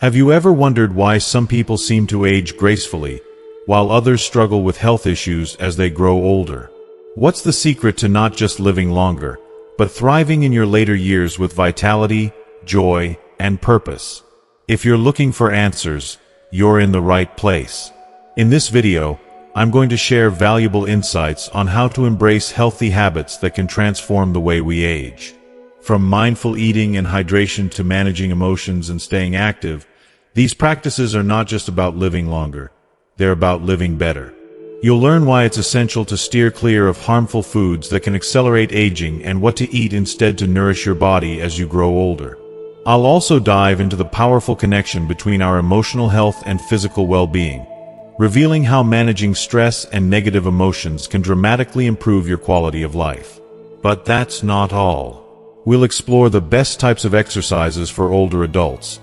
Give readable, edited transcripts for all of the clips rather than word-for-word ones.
Have you ever wondered why some people seem to age gracefully, while others struggle with health issues as they grow older? What's the secret to not just living longer, but thriving in your later years with vitality, joy, and purpose? If you're looking for answers, you're in the right place. In this video, I'm going to share valuable insights on how to embrace healthy habits that can transform the way we age. From mindful eating and hydration to managing emotions and staying active, these practices are not just about living longer, they're about living better. You'll learn why it's essential to steer clear of harmful foods that can accelerate aging and what to eat instead to nourish your body as you grow older. I'll also dive into the powerful connection between our emotional health and physical well-being, revealing how managing stress and negative emotions can dramatically improve your quality of life. But that's not all. We'll explore the best types of exercises for older adults,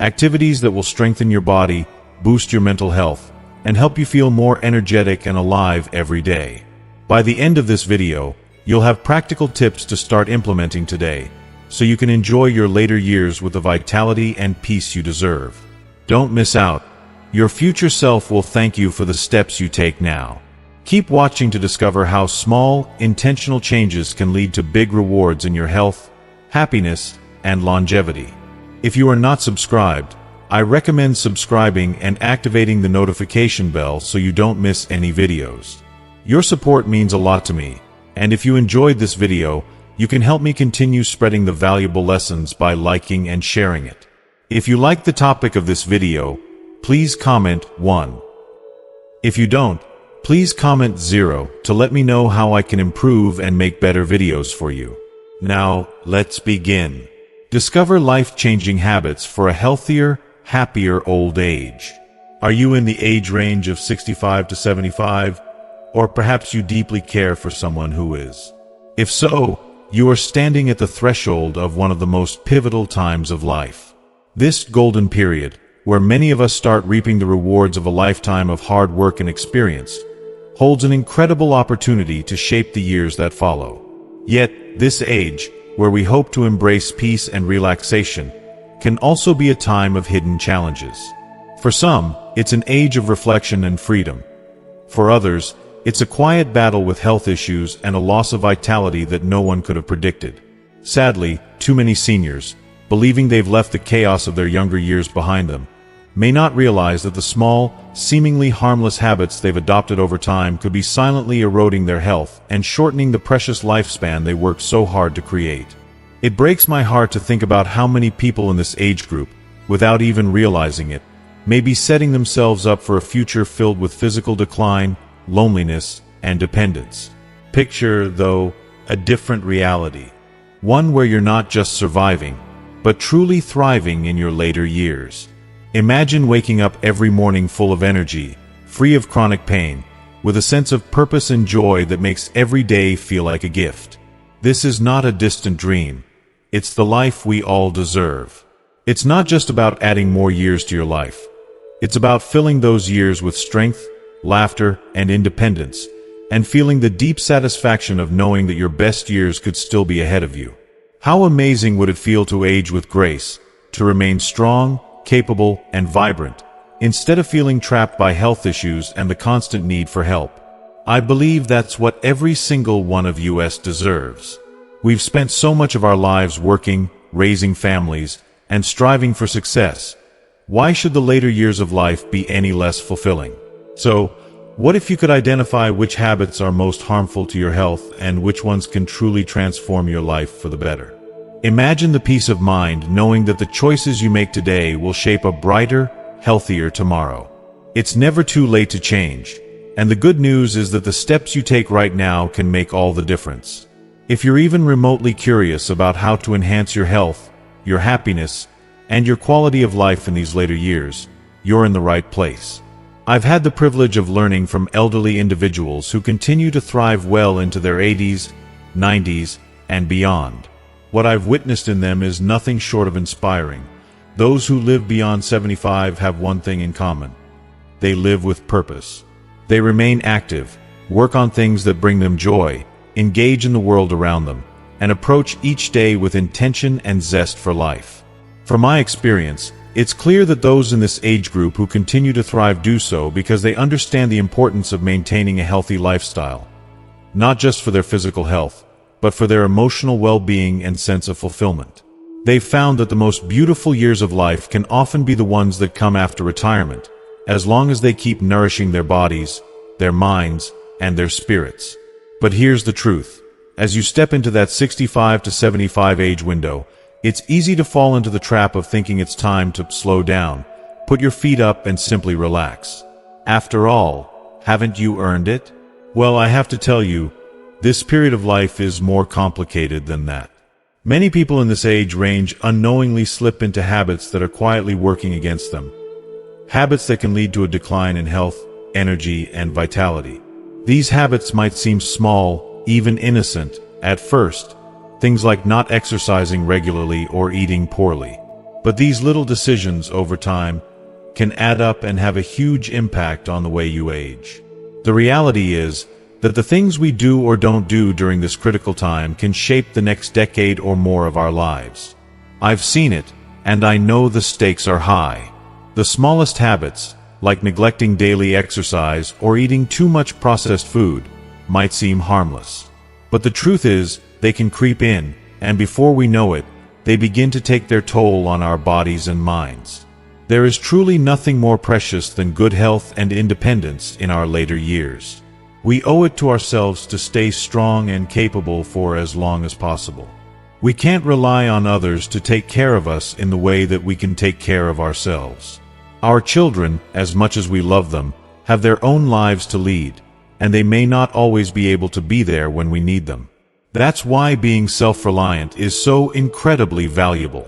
activities that will strengthen your body, boost your mental health, and help you feel more energetic and alive every day. By the end of this video, you'll have practical tips to start implementing today, so you can enjoy your later years with the vitality and peace you deserve. Don't miss out. Your future self will thank you for the steps you take now. Keep watching to discover how small, intentional changes can lead to big rewards in your health, happiness, and longevity. If you are not subscribed, I recommend subscribing and activating the notification bell so you don't miss any videos. Your support means a lot to me, and if you enjoyed this video, you can help me continue spreading the valuable lessons by liking and sharing it. If you like the topic of this video, please comment 1. If you don't, please comment 0 to let me know how I can improve and make better videos for you. Now, let's begin. Discover life-changing habits for a healthier, happier old age. Are you in the age range of 65 to 75? Or perhaps you deeply care for someone who is? If so, you are standing at the threshold of one of the most pivotal times of life. This golden period, where many of us start reaping the rewards of a lifetime of hard work and experience, holds an incredible opportunity to shape the years that follow. Yet, this age, where we hope to embrace peace and relaxation, can also be a time of hidden challenges. For some, it's an age of reflection and freedom. For others, it's a quiet battle with health issues and a loss of vitality that no one could have predicted. Sadly, too many seniors, believing they've left the chaos of their younger years behind them, may not realize that the small, seemingly harmless habits they've adopted over time could be silently eroding their health and shortening the precious lifespan they worked so hard to create. It breaks my heart to think about how many people in this age group, without even realizing it, may be setting themselves up for a future filled with physical decline, loneliness, and dependence. Picture, though, a different reality. One where you're not just surviving, but truly thriving in your later years. Imagine waking up every morning full of energy, free of chronic pain, with a sense of purpose and joy that makes every day feel like a gift. This is not a distant dream. It's the life we all deserve. It's not just about adding more years to your life. It's about filling those years with strength, laughter, and independence, and feeling the deep satisfaction of knowing that your best years could still be ahead of you. How amazing would it feel to age with grace, to remain strong, capable, and vibrant, instead of feeling trapped by health issues and the constant need for help? I believe that's what every single one of us deserves. We've spent so much of our lives working, raising families, and striving for success. Why should the later years of life be any less fulfilling? So, what if you could identify which habits are most harmful to your health and which ones can truly transform your life for the better? Imagine the peace of mind knowing that the choices you make today will shape a brighter, healthier tomorrow. It's never too late to change, and the good news is that the steps you take right now can make all the difference. If you're even remotely curious about how to enhance your health, your happiness, and your quality of life in these later years, you're in the right place. I've had the privilege of learning from elderly individuals who continue to thrive well into their 80s, 90s, and beyond. What I've witnessed in them is nothing short of inspiring. Those who live beyond 75 have one thing in common. They live with purpose. They remain active, work on things that bring them joy, engage in the world around them, and approach each day with intention and zest for life. From my experience, It's clear that those in this age group who continue to thrive do so because they understand the importance of maintaining a healthy lifestyle, not just for their physical health, but for their emotional well-being and sense of fulfillment. They've found that the most beautiful years of life can often be the ones that come after retirement, as long as they keep nourishing their bodies, their minds, and their spirits. But here's the truth. As you step into that 65 to 75 age window, it's easy to fall into the trap of thinking it's time to slow down, put your feet up, and simply relax. After all, haven't you earned it? Well, I have to tell you, this period of life is more complicated than that. Many people in this age range unknowingly slip into habits that are quietly working against them. Habits that can lead to a decline in health, energy, and vitality. These habits might seem small, even innocent, at first, things like not exercising regularly or eating poorly. But these little decisions over time can add up and have a huge impact on the way you age. The reality is that the things we do or don't do during this critical time can shape the next decade or more of our lives. I've seen it, and I know the stakes are high. The smallest habits, like neglecting daily exercise or eating too much processed food, might seem harmless. But the truth is, they can creep in, and before we know it, they begin to take their toll on our bodies and minds. There is truly nothing more precious than good health and independence in our later years. We owe it to ourselves to stay strong and capable for as long as possible. We can't rely on others to take care of us in the way that we can take care of ourselves. Our children, as much as we love them, have their own lives to lead, and they may not always be able to be there when we need them. That's why being self-reliant is so incredibly valuable.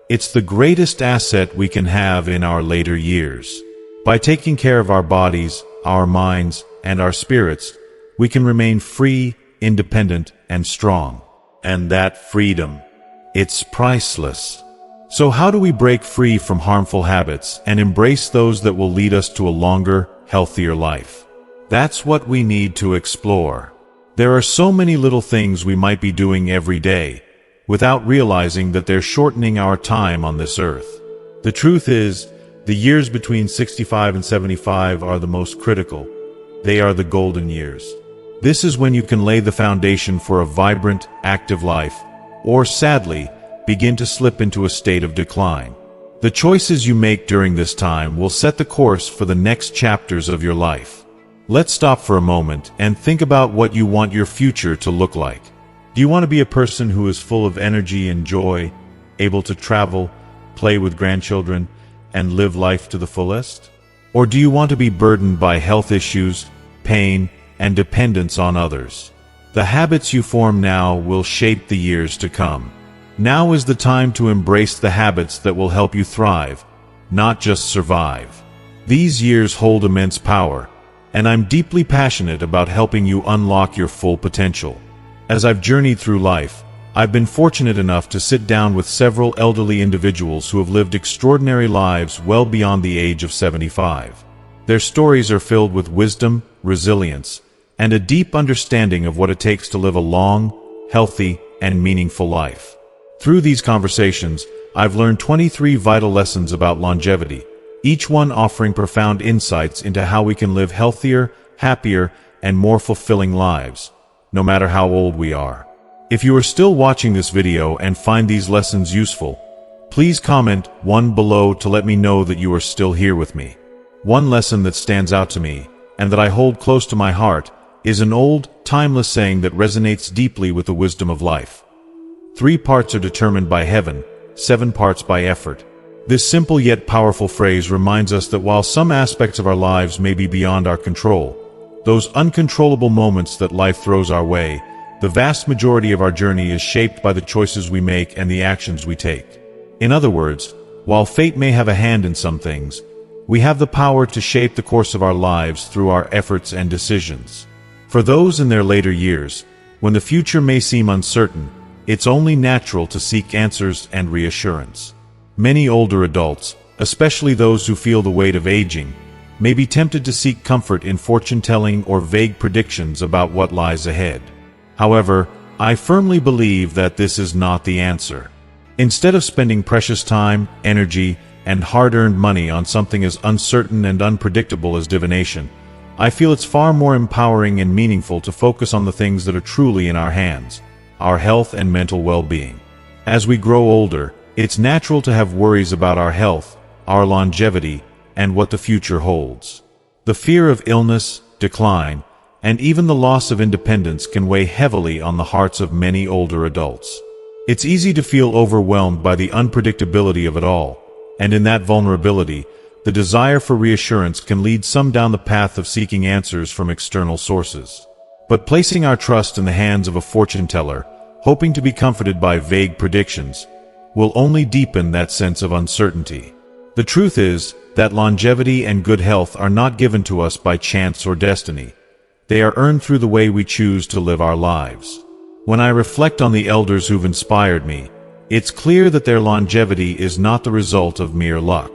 It's the greatest asset we can have in our later years. By taking care of our bodies, our minds, and our spirits, we can remain free, independent, and strong. And that freedom, it's priceless. So how do we break free from harmful habits and embrace those that will lead us to a longer, healthier life? That's what we need to explore. There are so many little things we might be doing every day, without realizing that they're shortening our time on this earth. The truth is, the years between 65 and 75 are the most critical. They are the golden years. This is when you can lay the foundation for a vibrant, active life, or sadly, begin to slip into a state of decline. The choices you make during this time will set the course for the next chapters of your life. Let's stop for a moment and think about what you want your future to look like. Do you want to be a person who is full of energy and joy, able to travel, play with grandchildren, and live life to the fullest? Or do you want to be burdened by health issues, pain, and dependence on others? The habits you form now will shape the years to come. Now is the time to embrace the habits that will help you thrive, not just survive. These years hold immense power, and I'm deeply passionate about helping you unlock your full potential. As I've journeyed through life, I've been fortunate enough to sit down with several elderly individuals who have lived extraordinary lives well beyond the age of 75. Their stories are filled with wisdom, resilience, and a deep understanding of what it takes to live a long, healthy, and meaningful life. Through these conversations, I've learned 23 vital lessons about longevity, each one offering profound insights into how we can live healthier, happier, and more fulfilling lives, no matter how old we are. If you are still watching this video and find these lessons useful, please comment 1 below to let me know that you are still here with me. One lesson that stands out to me, and that I hold close to my heart, is an old, timeless saying that resonates deeply with the wisdom of life. 3 parts are determined by heaven, 7 parts by effort. This simple yet powerful phrase reminds us that while some aspects of our lives may be beyond our control, those uncontrollable moments that life throws our way, the vast majority of our journey is shaped by the choices we make and the actions we take. In other words, while fate may have a hand in some things, we have the power to shape the course of our lives through our efforts and decisions. For those in their later years, when the future may seem uncertain, it's only natural to seek answers and reassurance. Many older adults, especially those who feel the weight of aging, may be tempted to seek comfort in fortune-telling or vague predictions about what lies ahead. However, I firmly believe that this is not the answer. Instead of spending precious time, energy, and hard-earned money on something as uncertain and unpredictable as divination, I feel it's far more empowering and meaningful to focus on the things that are truly in our hands, our health and mental well-being. As we grow older, it's natural to have worries about our health, our longevity, and what the future holds. The fear of illness, decline, and even the loss of independence can weigh heavily on the hearts of many older adults. It's easy to feel overwhelmed by the unpredictability of it all, and in that vulnerability, the desire for reassurance can lead some down the path of seeking answers from external sources. But placing our trust in the hands of a fortune teller, hoping to be comforted by vague predictions, will only deepen that sense of uncertainty. The truth is that longevity and good health are not given to us by chance or destiny. They are earned through the way we choose to live our lives. When I reflect on the elders who've inspired me, it's clear that their longevity is not the result of mere luck.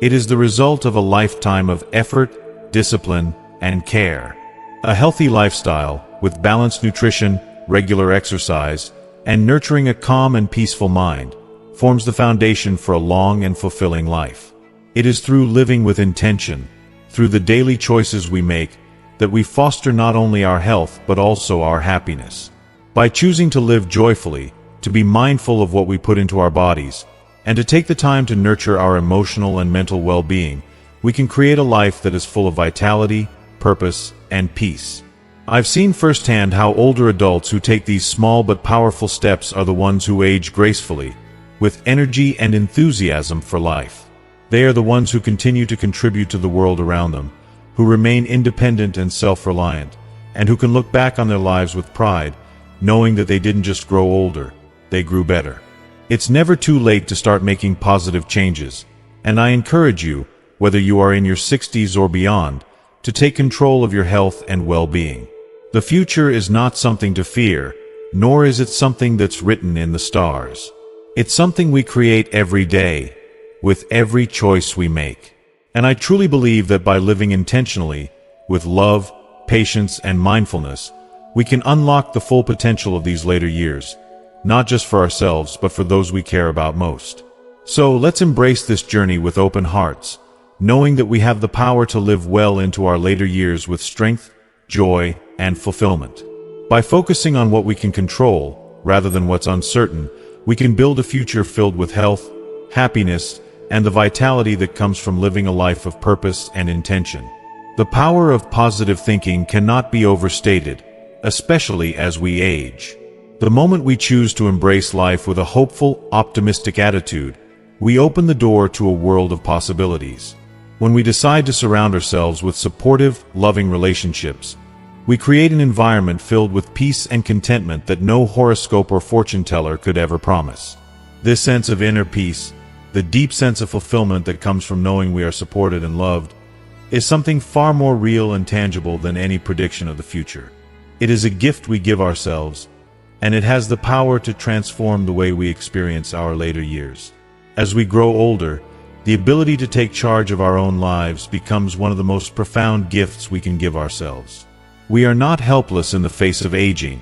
It is the result of a lifetime of effort, discipline, and care. A healthy lifestyle, with balanced nutrition, regular exercise, and nurturing a calm and peaceful mind, forms the foundation for a long and fulfilling life. It is through living with intention, through the daily choices we make, that we foster not only our health but also our happiness. By choosing to live joyfully, to be mindful of what we put into our bodies, and to take the time to nurture our emotional and mental well-being, we can create a life that is full of vitality, purpose, and peace. I've seen firsthand how older adults who take these small but powerful steps are the ones who age gracefully, with energy and enthusiasm for life. They are the ones who continue to contribute to the world around them, who remain independent and self-reliant, and who can look back on their lives with pride, knowing that they didn't just grow older, they grew better. It's never too late to start making positive changes, and I encourage you, whether you are in your 60s or beyond, to take control of your health and well-being. The future is not something to fear, nor is it something that's written in the stars. It's something we create every day, with every choice we make. And I truly believe that by living intentionally, with love, patience, and mindfulness, we can unlock the full potential of these later years, not just for ourselves, but for those we care about most. So let's embrace this journey with open hearts, knowing that we have the power to live well into our later years with strength, joy, and fulfillment. By focusing on what we can control, rather than what's uncertain, we can build a future filled with health, happiness, and the vitality that comes from living a life of purpose and intention. The power of positive thinking cannot be overstated, especially as we age. The moment we choose to embrace life with a hopeful, optimistic attitude, we open the door to a world of possibilities. When we decide to surround ourselves with supportive, loving relationships, we create an environment filled with peace and contentment that no horoscope or fortune teller could ever promise. This sense of inner peace, the deep sense of fulfillment that comes from knowing we are supported and loved, is something far more real and tangible than any prediction of the future. It is a gift we give ourselves, and it has the power to transform the way we experience our later years. As we grow older, the ability to take charge of our own lives becomes one of the most profound gifts we can give ourselves. We are not helpless in the face of aging.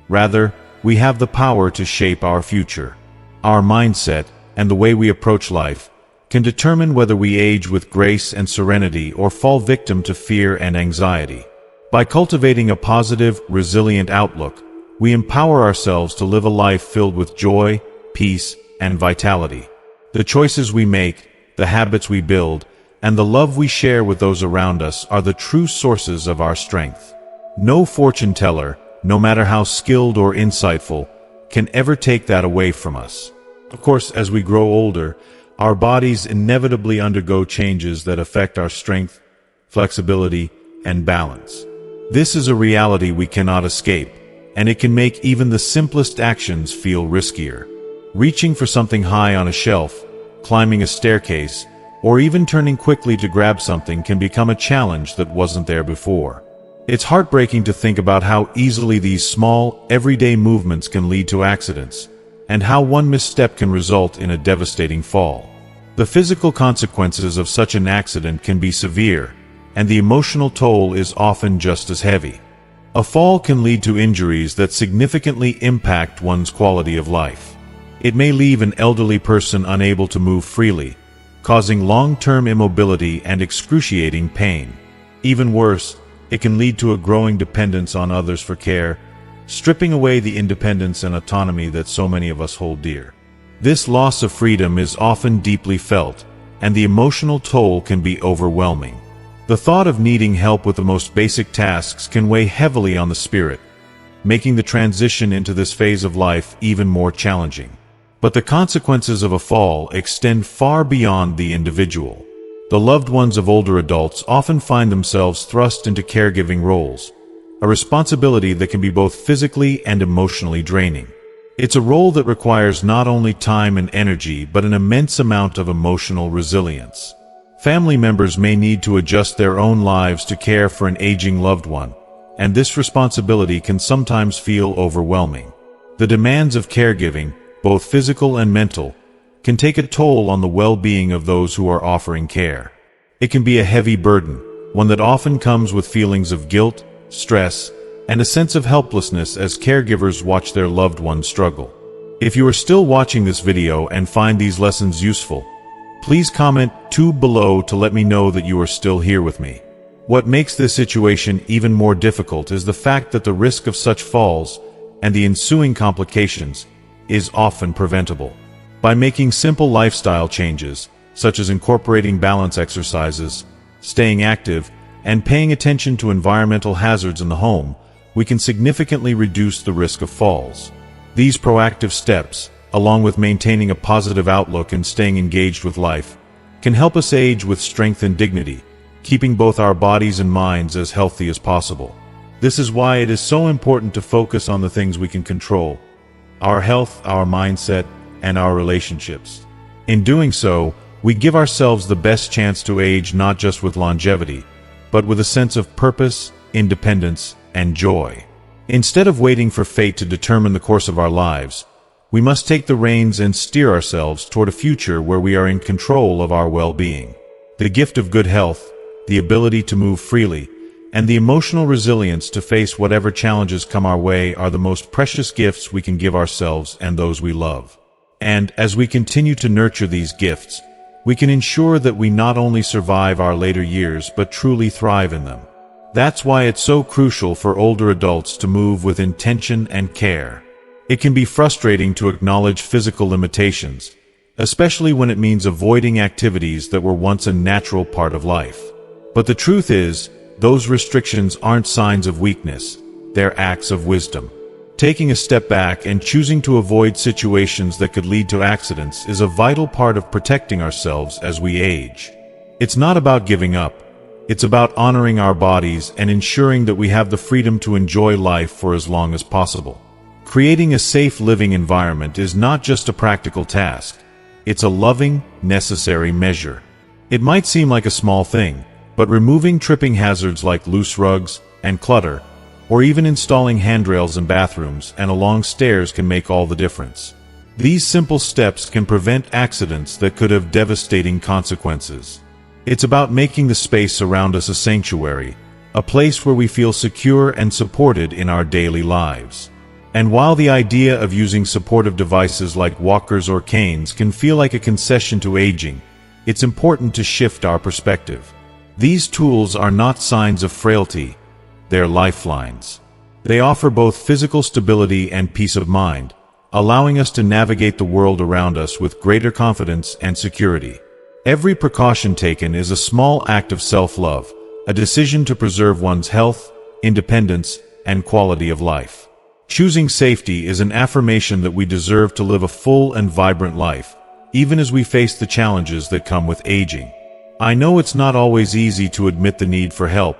Rather, we have the power to shape our future. Our mindset, and the way we approach life, can determine whether we age with grace and serenity or fall victim to fear and anxiety. By cultivating a positive, resilient outlook, we empower ourselves to live a life filled with joy, peace, and vitality. The choices we make, the habits we build, and the love we share with those around us are the true sources of our strength. No fortune teller, no matter how skilled or insightful, can ever take that away from us. Of course, as we grow older, our bodies inevitably undergo changes that affect our strength, flexibility, and balance. This is a reality we cannot escape, and it can make even the simplest actions feel riskier. Reaching for something high on a shelf, climbing a staircase, or even turning quickly to grab something can become a challenge that wasn't there before. It's heartbreaking to think about how easily these small, everyday movements can lead to accidents, and how one misstep can result in a devastating fall. The physical consequences of such an accident can be severe, and the emotional toll is often just as heavy. A fall can lead to injuries that significantly impact one's quality of life. It may leave an elderly person unable to move freely, causing long-term immobility and excruciating pain. Even worse, it can lead to a growing dependence on others for care, stripping away the independence and autonomy that so many of us hold dear. This loss of freedom is often deeply felt, and the emotional toll can be overwhelming. The thought of needing help with the most basic tasks can weigh heavily on the spirit, making the transition into this phase of life even more challenging. But the consequences of a fall extend far beyond the individual. The loved ones of older adults often find themselves thrust into caregiving roles, a responsibility that can be both physically and emotionally draining. It's a role that requires not only time and energy, but an immense amount of emotional resilience. Family members may need to adjust their own lives to care for an aging loved one, and this responsibility can sometimes feel overwhelming. The demands of caregiving, both physical and mental, can take a toll on the well-being of those who are offering care. It can be a heavy burden, one that often comes with feelings of guilt, stress, and a sense of helplessness as caregivers watch their loved ones struggle. If you are still watching this video and find these lessons useful, please comment 2 below to let me know that you are still here with me. What makes this situation even more difficult is the fact that the risk of such falls, and the ensuing complications, is often preventable. By making simple lifestyle changes, such as incorporating balance exercises, staying active, and paying attention to environmental hazards in the home, we can significantly reduce the risk of falls. These proactive steps, along with maintaining a positive outlook and staying engaged with life, can help us age with strength and dignity, keeping both our bodies and minds as healthy as possible. This is why it is so important to focus on the things we can control: our health, our mindset, and our relationships. In doing so, we give ourselves the best chance to age not just with longevity, but with a sense of purpose, independence, and joy. Instead of waiting for fate to determine the course of our lives, we must take the reins and steer ourselves toward a future where we are in control of our well-being. The gift of good health, the ability to move freely, and the emotional resilience to face whatever challenges come our way are the most precious gifts we can give ourselves and those we love. And as we continue to nurture these gifts, we can ensure that we not only survive our later years but truly thrive in them. That's why it's so crucial for older adults to move with intention and care. It can be frustrating to acknowledge physical limitations, especially when it means avoiding activities that were once a natural part of life. But the truth is, those restrictions aren't signs of weakness, they're acts of wisdom. Taking a step back and choosing to avoid situations that could lead to accidents is a vital part of protecting ourselves as we age. It's not about giving up, it's about honoring our bodies and ensuring that we have the freedom to enjoy life for as long as possible. Creating a safe living environment is not just a practical task, it's a loving, necessary measure. It might seem like a small thing, but removing tripping hazards like loose rugs and clutter, or even installing handrails in bathrooms and along stairs can make all the difference. These simple steps can prevent accidents that could have devastating consequences. It's about making the space around us a sanctuary, a place where we feel secure and supported in our daily lives. And while the idea of using supportive devices like walkers or canes can feel like a concession to aging, it's important to shift our perspective. These tools are not signs of frailty, they're lifelines. They offer both physical stability and peace of mind, allowing us to navigate the world around us with greater confidence and security. Every precaution taken is a small act of self-love, a decision to preserve one's health, independence, and quality of life. Choosing safety is an affirmation that we deserve to live a full and vibrant life, even as we face the challenges that come with aging. I know it's not always easy to admit the need for help,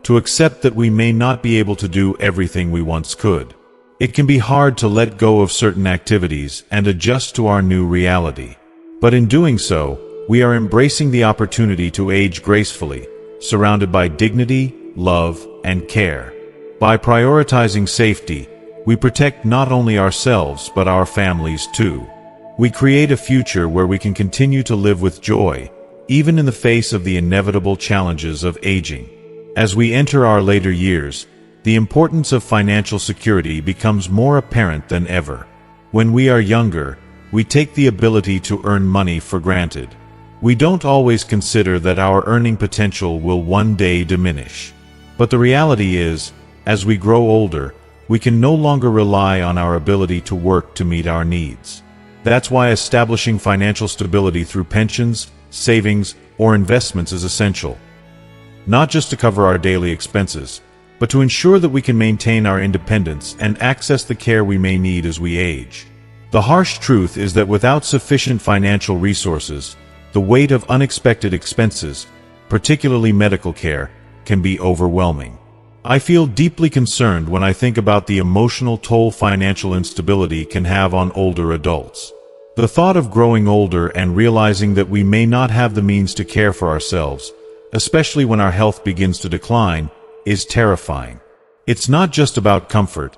to accept that we may not be able to do everything we once could. It can be hard to let go of certain activities and adjust to our new reality. But in doing so, we are embracing the opportunity to age gracefully, surrounded by dignity, love, and care. By prioritizing safety, we protect not only ourselves but our families too. We create a future where we can continue to live with joy, even in the face of the inevitable challenges of aging. As we enter our later years, the importance of financial security becomes more apparent than ever. When we are younger, we take the ability to earn money for granted. We don't always consider that our earning potential will one day diminish. But the reality is, as we grow older, we can no longer rely on our ability to work to meet our needs. That's why establishing financial stability through pensions, savings, or investments is essential. Not just to cover our daily expenses, but to ensure that we can maintain our independence and access the care we may need as we age. The harsh truth is that without sufficient financial resources, the weight of unexpected expenses, particularly medical care, can be overwhelming. I feel deeply concerned when I think about the emotional toll financial instability can have on older adults. The thought of growing older and realizing that we may not have the means to care for ourselves, especially when our health begins to decline, is terrifying. It's not just about comfort.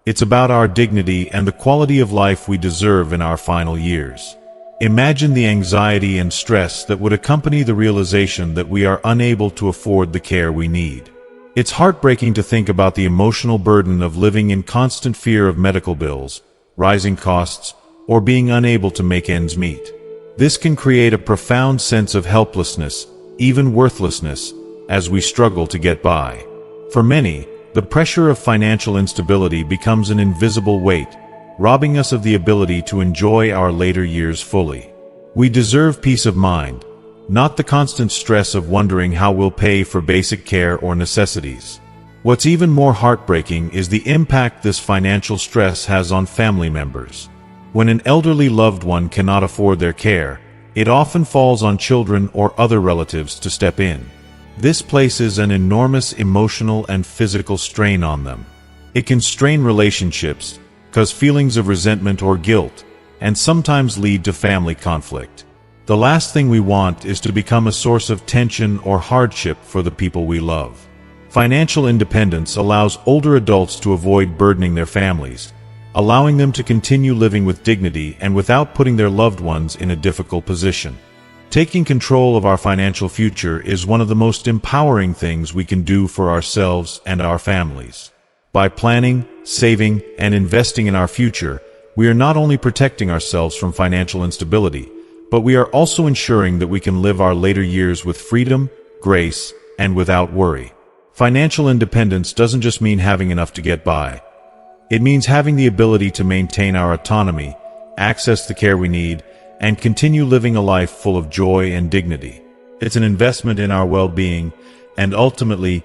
It's about our dignity and the quality of life we deserve in our final years. Imagine the anxiety and stress that would accompany the realization that we are unable to afford the care we need. It's heartbreaking to think about the emotional burden of living in constant fear of medical bills, rising costs, or being unable to make ends meet. This can create a profound sense of helplessness, even worthlessness, as we struggle to get by. For many, the pressure of financial instability becomes an invisible weight, robbing us of the ability to enjoy our later years fully. We deserve peace of mind, not the constant stress of wondering how we'll pay for basic care or necessities. What's even more heartbreaking is the impact this financial stress has on family members. When an elderly loved one cannot afford their care, it often falls on children or other relatives to step in. This places an enormous emotional and physical strain on them. It can strain relationships, cause feelings of resentment or guilt, and sometimes lead to family conflict. The last thing we want is to become a source of tension or hardship for the people we love. Financial independence allows older adults to avoid burdening their families, allowing them to continue living with dignity and without putting their loved ones in a difficult position. Taking control of our financial future is one of the most empowering things we can do for ourselves and our families. By planning, saving, and investing in our future, we are not only protecting ourselves from financial instability, but we are also ensuring that we can live our later years with freedom, grace, and without worry. Financial independence doesn't just mean having enough to get by. It means having the ability to maintain our autonomy, access the care we need, and continue living a life full of joy and dignity. It's an investment in our well-being, and ultimately,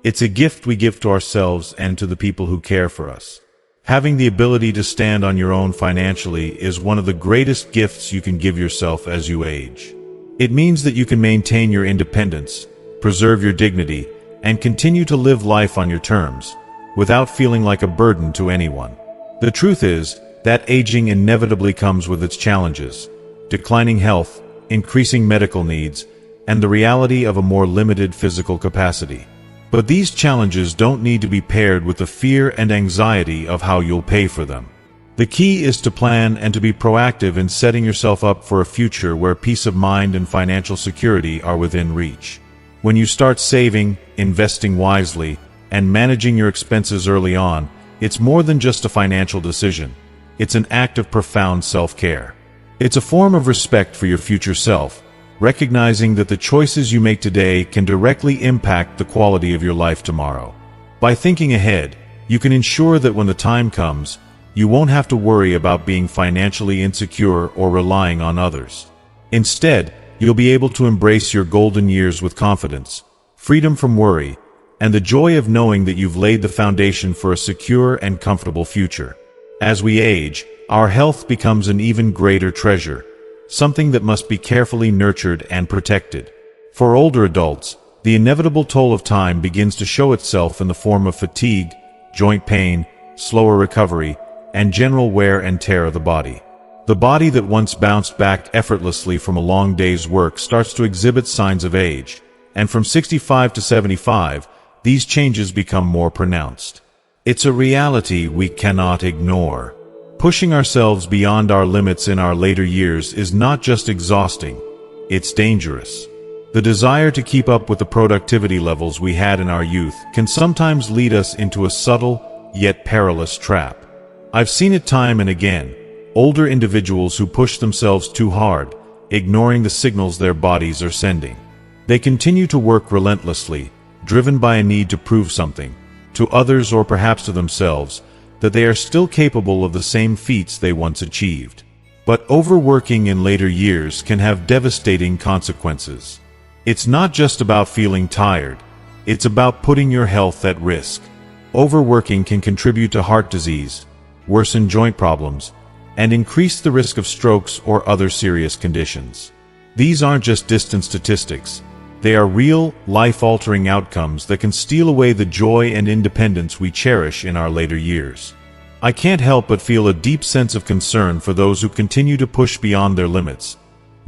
it's a gift we give to ourselves and to the people who care for us. Having the ability to stand on your own financially is one of the greatest gifts you can give yourself as you age. It means that you can maintain your independence, preserve your dignity, and continue to live life on your terms, without feeling like a burden to anyone. The truth is that aging inevitably comes with its challenges: declining health, increasing medical needs, and the reality of a more limited physical capacity. But these challenges don't need to be paired with the fear and anxiety of how you'll pay for them. The key is to plan and to be proactive in setting yourself up for a future where peace of mind and financial security are within reach. When you start saving, investing wisely, and managing your expenses early on, it's more than just a financial decision. It's an act of profound self-care. It's a form of respect for your future self, recognizing that the choices you make today can directly impact the quality of your life tomorrow. By thinking ahead, you can ensure that when the time comes, you won't have to worry about being financially insecure or relying on others. Instead, you'll be able to embrace your golden years with confidence, freedom from worry, and the joy of knowing that you've laid the foundation for a secure and comfortable future. As we age, our health becomes an even greater treasure, something that must be carefully nurtured and protected. For older adults, the inevitable toll of time begins to show itself in the form of fatigue, joint pain, slower recovery, and general wear and tear of the body. The body that once bounced back effortlessly from a long day's work starts to exhibit signs of age, and from 65 to 75, these changes become more pronounced. It's a reality we cannot ignore. Pushing ourselves beyond our limits in our later years is not just exhausting, it's dangerous. The desire to keep up with the productivity levels we had in our youth can sometimes lead us into a subtle, yet perilous trap. I've seen it time and again: older individuals who push themselves too hard, ignoring the signals their bodies are sending. They continue to work relentlessly, driven by a need to prove something, to others or perhaps to themselves, that they are still capable of the same feats they once achieved. But overworking in later years can have devastating consequences. It's not just about feeling tired, it's about putting your health at risk. Overworking can contribute to heart disease, worsen joint problems, and increase the risk of strokes or other serious conditions. These aren't just distant statistics. They are real, life-altering outcomes that can steal away the joy and independence we cherish in our later years. I can't help but feel a deep sense of concern for those who continue to push beyond their limits,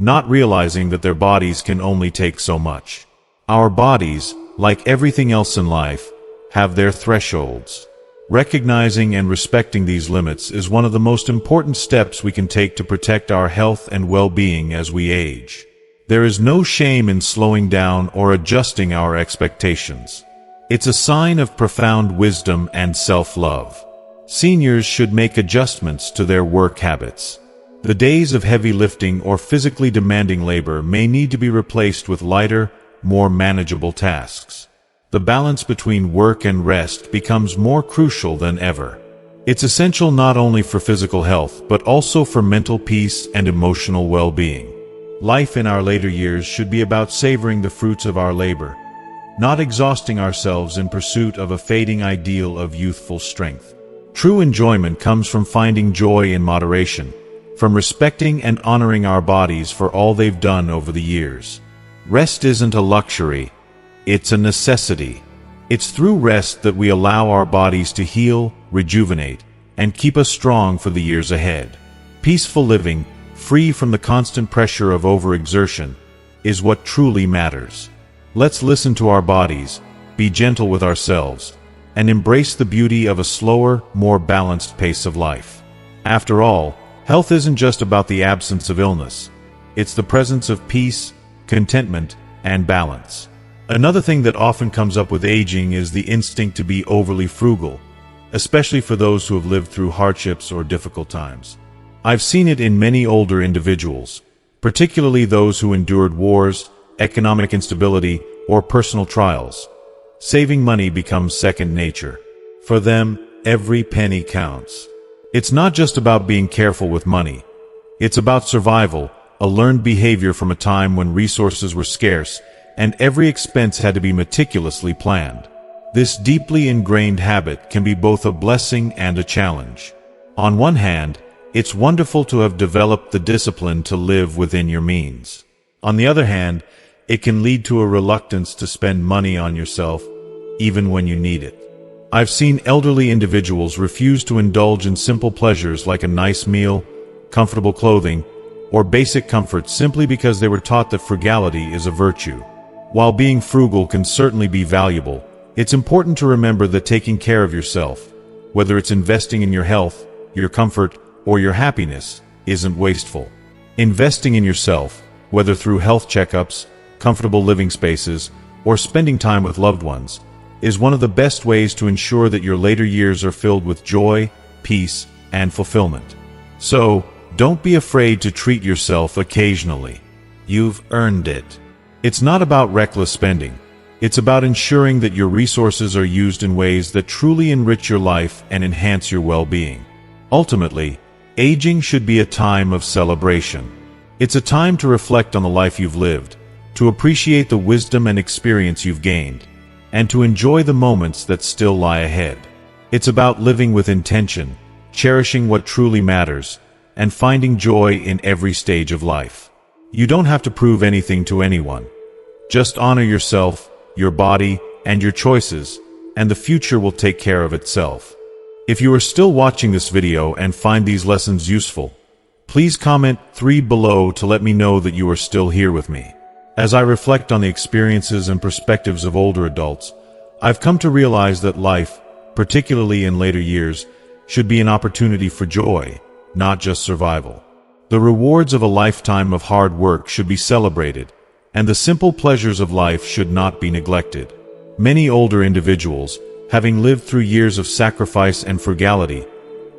not realizing that their bodies can only take so much. Our bodies, like everything else in life, have their thresholds. Recognizing and respecting these limits is one of the most important steps we can take to protect our health and well-being as we age. There is no shame in slowing down or adjusting our expectations. It's a sign of profound wisdom and self-love. Seniors should make adjustments to their work habits. The days of heavy lifting or physically demanding labor may need to be replaced with lighter, more manageable tasks. The balance between work and rest becomes more crucial than ever. It's essential not only for physical health but also for mental peace and emotional well-being. Life in our later years should be about savoring the fruits of our labor, not exhausting ourselves in pursuit of a fading ideal of youthful strength. True enjoyment comes from finding joy in moderation, from respecting and honoring our bodies for all they've done over the years. Rest isn't a luxury, it's a necessity. It's through rest that we allow our bodies to heal, rejuvenate, and keep us strong for the years ahead. Peaceful living, free from the constant pressure of overexertion, is what truly matters. Let's listen to our bodies, be gentle with ourselves, and embrace the beauty of a slower, more balanced pace of life. After all, health isn't just about the absence of illness. It's the presence of peace, contentment, and balance. Another thing that often comes up with aging is the instinct to be overly frugal, especially for those who have lived through hardships or difficult times. I've seen it in many older individuals, particularly those who endured wars, economic instability, or personal trials. Saving money becomes second nature. For them, every penny counts. It's not just about being careful with money. It's about survival, a learned behavior from a time when resources were scarce and every expense had to be meticulously planned. This deeply ingrained habit can be both a blessing and a challenge. On one hand, it's wonderful to have developed the discipline to live within your means. On the other hand, it can lead to a reluctance to spend money on yourself, even when you need it. I've seen elderly individuals refuse to indulge in simple pleasures like a nice meal, comfortable clothing, or basic comfort simply because they were taught that frugality is a virtue. While being frugal can certainly be valuable, it's important to remember that taking care of yourself, whether it's investing in your health, your comfort, or your happiness, isn't wasteful. Investing in yourself, whether through health checkups, comfortable living spaces, or spending time with loved ones, is one of the best ways to ensure that your later years are filled with joy, peace, and fulfillment. So, don't be afraid to treat yourself occasionally. You've earned it. It's not about reckless spending. It's about ensuring that your resources are used in ways that truly enrich your life and enhance your well-being. Ultimately, aging should be a time of celebration. It's a time to reflect on the life you've lived, to appreciate the wisdom and experience you've gained, and to enjoy the moments that still lie ahead. It's about living with intention, cherishing what truly matters, and finding joy in every stage of life. You don't have to prove anything to anyone. Just honor yourself, your body, and your choices, and the future will take care of itself. If you are still watching this video and find these lessons useful, please comment 3 below to let me know that you are still here with me. As I reflect on the experiences and perspectives of older adults, I've come to realize that life, particularly in later years, should be an opportunity for joy, not just survival. The rewards of a lifetime of hard work should be celebrated, and the simple pleasures of life should not be neglected. Many older individuals, having lived through years of sacrifice and frugality,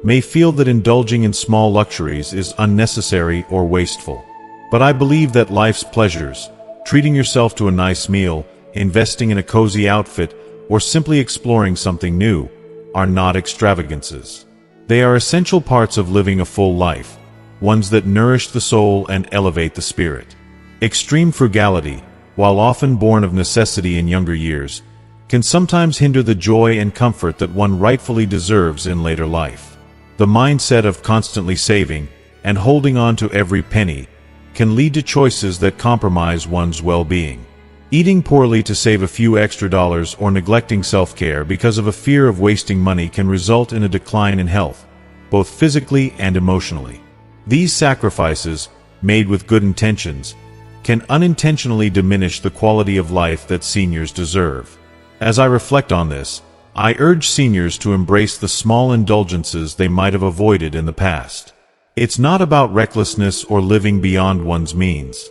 may feel that indulging in small luxuries is unnecessary or wasteful. But I believe that life's pleasures, treating yourself to a nice meal, investing in a cozy outfit, or simply exploring something new, are not extravagances. They are essential parts of living a full life, ones that nourish the soul and elevate the spirit. Extreme frugality, while often born of necessity in younger years, can sometimes hinder the joy and comfort that one rightfully deserves in later life. The mindset of constantly saving and holding on to every penny can lead to choices that compromise one's well-being. Eating poorly to save a few extra dollars or neglecting self-care because of a fear of wasting money can result in a decline in health, both physically and emotionally. These sacrifices, made with good intentions, can unintentionally diminish the quality of life that seniors deserve. As I reflect on this, I urge seniors to embrace the small indulgences they might have avoided in the past. It's not about recklessness or living beyond one's means.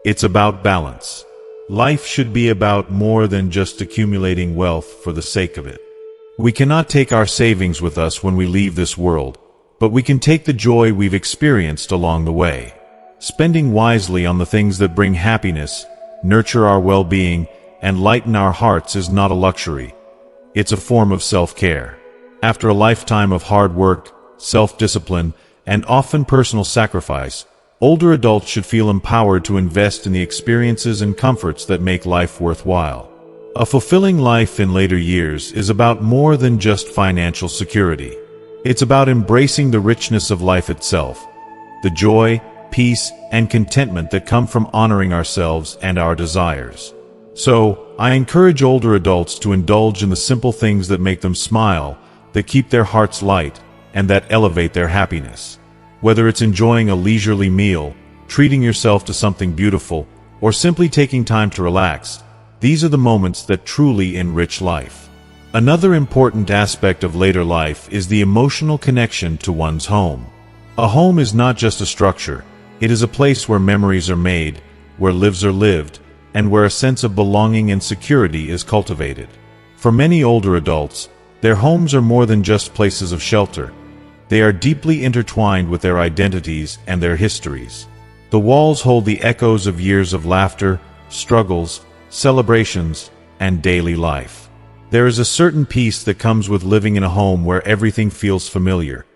It's about balance. Life should be about more than just accumulating wealth for the sake of it. We cannot take our savings with us when we leave this world, but we can take the joy we've experienced along the way. Spending wisely on the things that bring happiness, nurture our well-being, and lighten our hearts is not a luxury. It's a form of self-care. After a lifetime of hard work, self-discipline, and often personal sacrifice, older adults should feel empowered to invest in the experiences and comforts that make life worthwhile. A fulfilling life in later years is about more than just financial security. It's about embracing the richness of life itself, the joy, peace, and contentment that come from honoring ourselves and our desires. So, I encourage older adults to indulge in the simple things that make them smile, that keep their hearts light, and that elevate their happiness. Whether it's enjoying a leisurely meal, treating yourself to something beautiful, or simply taking time to relax, these are the moments that truly enrich life. Another important aspect of later life is the emotional connection to one's home. A home is not just a structure, it is a place where memories are made, where lives are lived, and where a sense of belonging and security is cultivated. For many older adults, their homes are more than just places of shelter. They are deeply intertwined with their identities and their histories. The walls hold the echoes of years of laughter, struggles, celebrations, and daily life. There is a certain peace that comes with living in a home where everything feels familiar.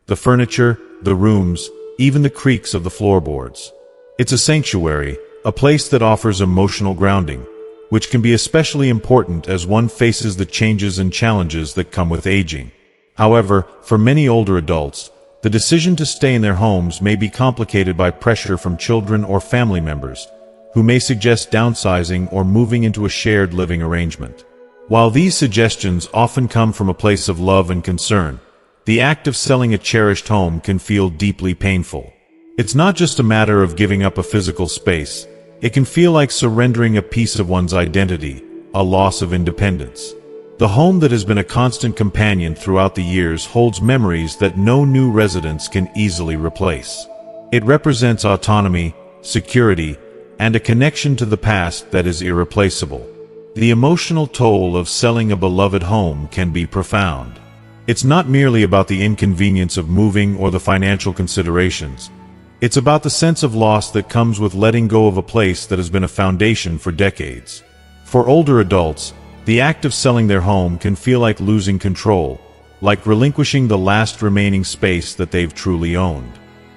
The furniture, the rooms, even the creaks of the floorboards. It's a sanctuary, a place that offers emotional grounding, which can be especially important as one faces the changes and challenges that come with aging. However, for many older adults, the decision to stay in their homes may be complicated by pressure from children or family members, who may suggest downsizing or moving into a shared living arrangement. While these suggestions often come from a place of love and concern, the act of selling a cherished home can feel deeply painful. It's not just a matter of giving up a physical space. It can feel like surrendering a piece of one's identity, a loss of independence. The home that has been a constant companion throughout the years holds memories that no new residence can easily replace. It represents autonomy, security, and a connection to the past that is irreplaceable. The emotional toll of selling a beloved home can be profound. It's not merely about the inconvenience of moving or the financial considerations. It's about the sense of loss that comes with letting go of a place that has been a foundation for decades. For older adults, the act of selling their home can feel like losing control, like relinquishing the last remaining space that they've truly owned.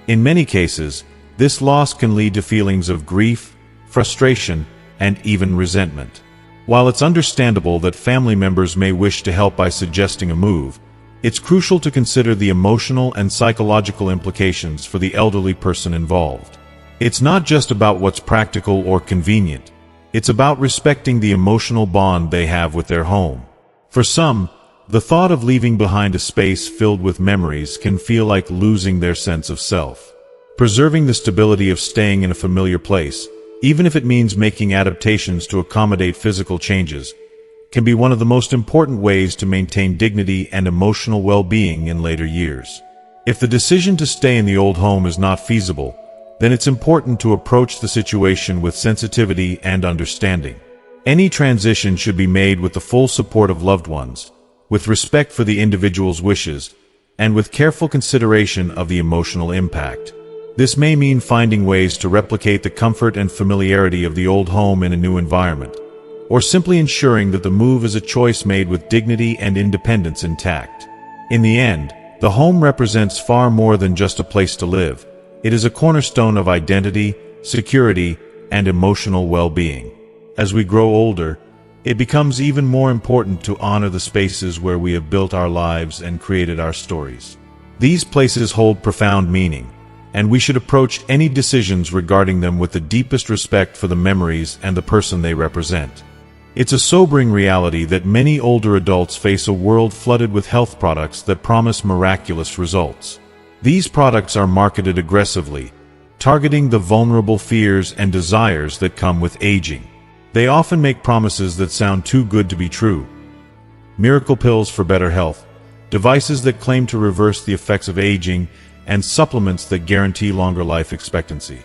In many cases, this loss can lead to feelings of grief, frustration, and even resentment. While it's understandable that family members may wish to help by suggesting a move, it's crucial to consider the emotional and psychological implications for the elderly person involved. It's not just about what's practical or convenient. It's about respecting the emotional bond they have with their home. For some, the thought of leaving behind a space filled with memories can feel like losing their sense of self. Preserving the stability of staying in a familiar place, even if it means making adaptations to accommodate physical changes, can be one of the most important ways to maintain dignity and emotional well-being in later years. If the decision to stay in the old home is not feasible, then it's important to approach the situation with sensitivity and understanding. Any transition should be made with the full support of loved ones, with respect for the individual's wishes, and with careful consideration of the emotional impact. This may mean finding ways to replicate the comfort and familiarity of the old home in a new environment, or simply ensuring that the move is a choice made with dignity and independence intact. In the end, the home represents far more than just a place to live. It is a cornerstone of identity, security, and emotional well-being. As we grow older, it becomes even more important to honor the spaces where we have built our lives and created our stories. These places hold profound meaning, and we should approach any decisions regarding them with the deepest respect for the memories and the person they represent. It's a sobering reality that many older adults face a world flooded with health products that promise miraculous results. These products are marketed aggressively, targeting the vulnerable fears and desires that come with aging. They often make promises that sound too good to be true. Miracle pills for better health, devices that claim to reverse the effects of aging, and supplements that guarantee longer life expectancy.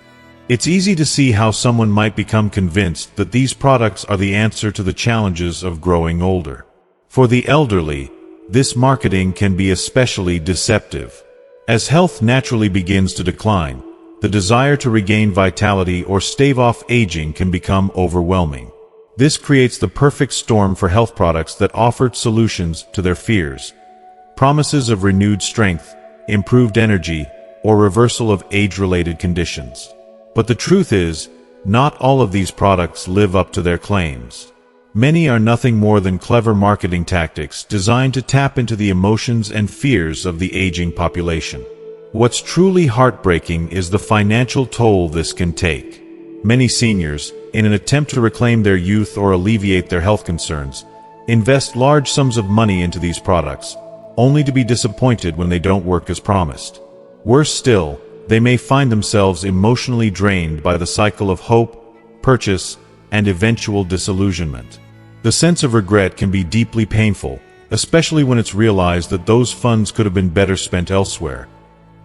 It's easy to see how someone might become convinced that these products are the answer to the challenges of growing older. For the elderly, this marketing can be especially deceptive. As health naturally begins to decline, the desire to regain vitality or stave off aging can become overwhelming. This creates the perfect storm for health products that offer solutions to their fears. Promises of renewed strength, improved energy, or reversal of age-related conditions. But the truth is, not all of these products live up to their claims. Many are nothing more than clever marketing tactics designed to tap into the emotions and fears of the aging population. What's truly heartbreaking is the financial toll this can take. Many seniors, in an attempt to reclaim their youth or alleviate their health concerns, invest large sums of money into these products, only to be disappointed when they don't work as promised. Worse still, they may find themselves emotionally drained by the cycle of hope, purchase, and eventual disillusionment. The sense of regret can be deeply painful, especially when it's realized that those funds could have been better spent elsewhere,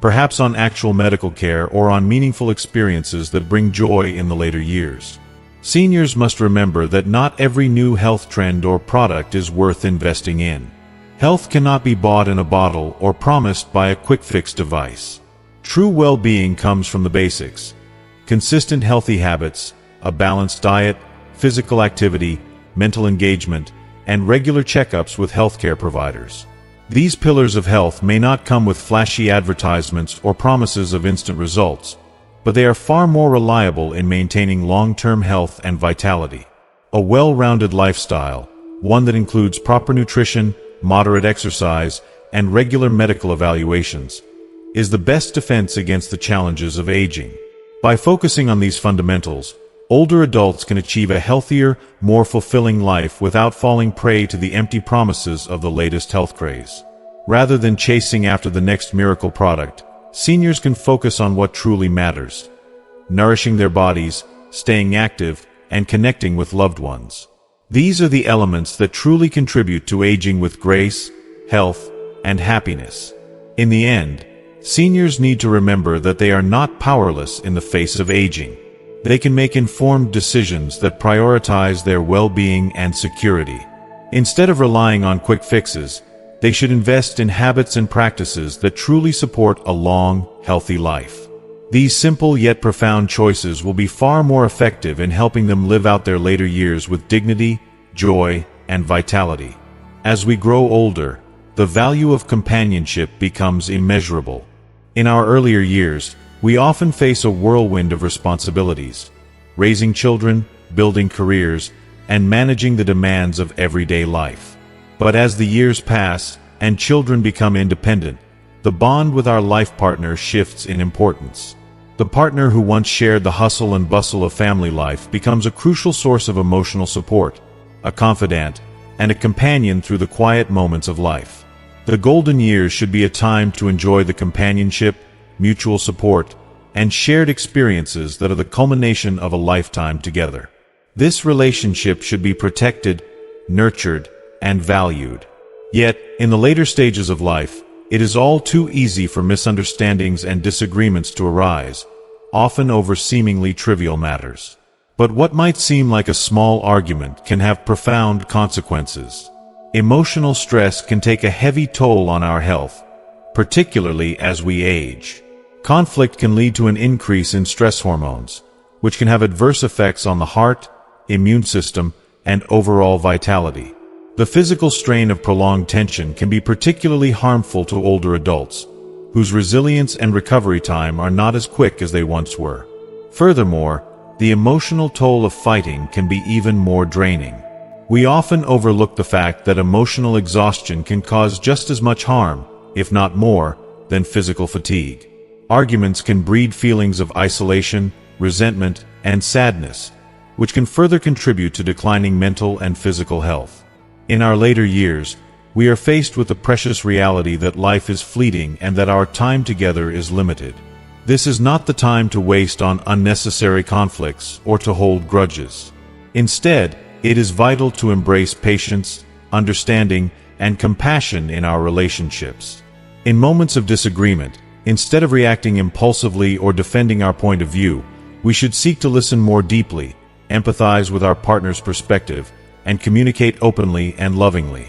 perhaps on actual medical care or on meaningful experiences that bring joy in the later years. Seniors must remember that not every new health trend or product is worth investing in. Health cannot be bought in a bottle or promised by a quick-fix device. True well-being comes from the basics: consistent healthy habits, a balanced diet, physical activity, mental engagement, and regular checkups with healthcare providers. These pillars of health may not come with flashy advertisements or promises of instant results, but they are far more reliable in maintaining long-term health and vitality. A well-rounded lifestyle, one that includes proper nutrition, moderate exercise, and regular medical evaluations, is the best defense against the challenges of aging. By focusing on these fundamentals, older adults can achieve a healthier, more fulfilling life without falling prey to the empty promises of the latest health craze. Rather than chasing after the next miracle product, seniors can focus on what truly matters: nourishing their bodies, staying active, and connecting with loved ones. These are the elements that truly contribute to aging with grace, health, and happiness. In the end, seniors need to remember that they are not powerless in the face of aging. They can make informed decisions that prioritize their well-being and security. Instead of relying on quick fixes, they should invest in habits and practices that truly support a long, healthy life. These simple yet profound choices will be far more effective in helping them live out their later years with dignity, joy, and vitality. As we grow older, the value of companionship becomes immeasurable. In our earlier years, we often face a whirlwind of responsibilities: raising children, building careers, and managing the demands of everyday life. But as the years pass and children become independent, the bond with our life partner shifts in importance. The partner who once shared the hustle and bustle of family life becomes a crucial source of emotional support, a confidant, and a companion through the quiet moments of life. The golden years should be a time to enjoy the companionship, mutual support, and shared experiences that are the culmination of a lifetime together. This relationship should be protected, nurtured, and valued. Yet, in the later stages of life, it is all too easy for misunderstandings and disagreements to arise, often over seemingly trivial matters. But what might seem like a small argument can have profound consequences. Emotional stress can take a heavy toll on our health, particularly as we age. Conflict can lead to an increase in stress hormones, which can have adverse effects on the heart, immune system, and overall vitality. The physical strain of prolonged tension can be particularly harmful to older adults, whose resilience and recovery time are not as quick as they once were. Furthermore, the emotional toll of fighting can be even more draining. We often overlook the fact that emotional exhaustion can cause just as much harm, if not more, than physical fatigue. Arguments can breed feelings of isolation, resentment, and sadness, which can further contribute to declining mental and physical health. In our later years, we are faced with the precious reality that life is fleeting and that our time together is limited. This is not the time to waste on unnecessary conflicts or to hold grudges. Instead, it is vital to embrace patience, understanding, and compassion in our relationships. In moments of disagreement, instead of reacting impulsively or defending our point of view, we should seek to listen more deeply, empathize with our partner's perspective, and communicate openly and lovingly.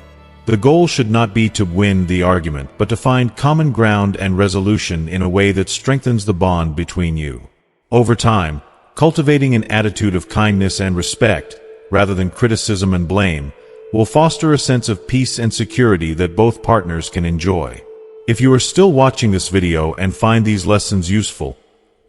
The goal should not be to win the argument, but to find common ground and resolution in a way that strengthens the bond between you. Over time, cultivating an attitude of kindness and respect, rather than criticism and blame, will foster a sense of peace and security that both partners can enjoy. If you are still watching this video and find these lessons useful,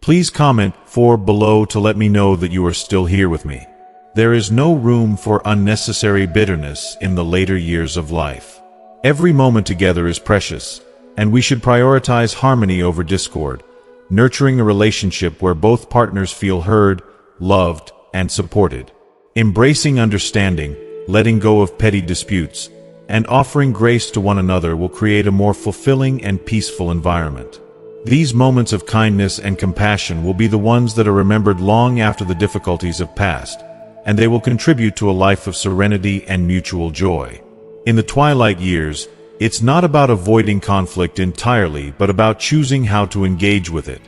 please comment below to let me know that you are still here with me. There is no room for unnecessary bitterness in the later years of life. Every moment together is precious, and we should prioritize harmony over discord, nurturing a relationship where both partners feel heard, loved, and supported. Embracing understanding, letting go of petty disputes, and offering grace to one another will create a more fulfilling and peaceful environment. These moments of kindness and compassion will be the ones that are remembered long after the difficulties have passed, and they will contribute to a life of serenity and mutual joy. In the twilight years, it's not about avoiding conflict entirely, but about choosing how to engage with it.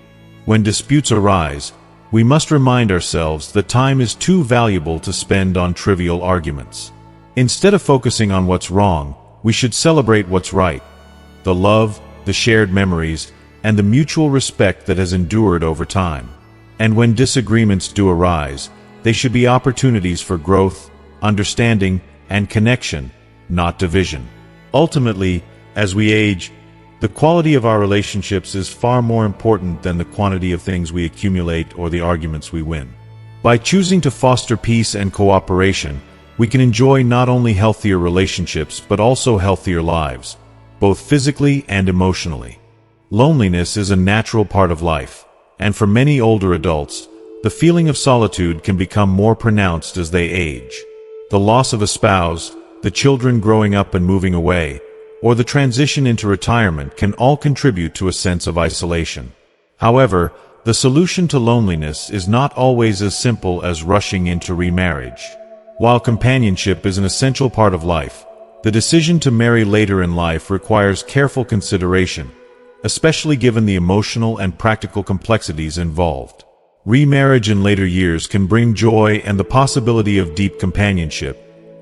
When disputes arise, we must remind ourselves that time is too valuable to spend on trivial arguments. Instead of focusing on what's wrong, we should celebrate what's right: the love, the shared memories, and the mutual respect that has endured over time. And when disagreements do arise, they should be opportunities for growth, understanding, and connection, not division. Ultimately, as we age, the quality of our relationships is far more important than the quantity of things we accumulate or the arguments we win. By choosing to foster peace and cooperation, we can enjoy not only healthier relationships but also healthier lives, both physically and emotionally. Loneliness is a natural part of life, and for many older adults, the feeling of solitude can become more pronounced as they age. The loss of a spouse, the children growing up and moving away, or the transition into retirement can all contribute to a sense of isolation. However, the solution to loneliness is not always as simple as rushing into remarriage. While companionship is an essential part of life, the decision to marry later in life requires careful consideration, especially given the emotional and practical complexities involved. Remarriage in later years can bring joy and the possibility of deep companionship,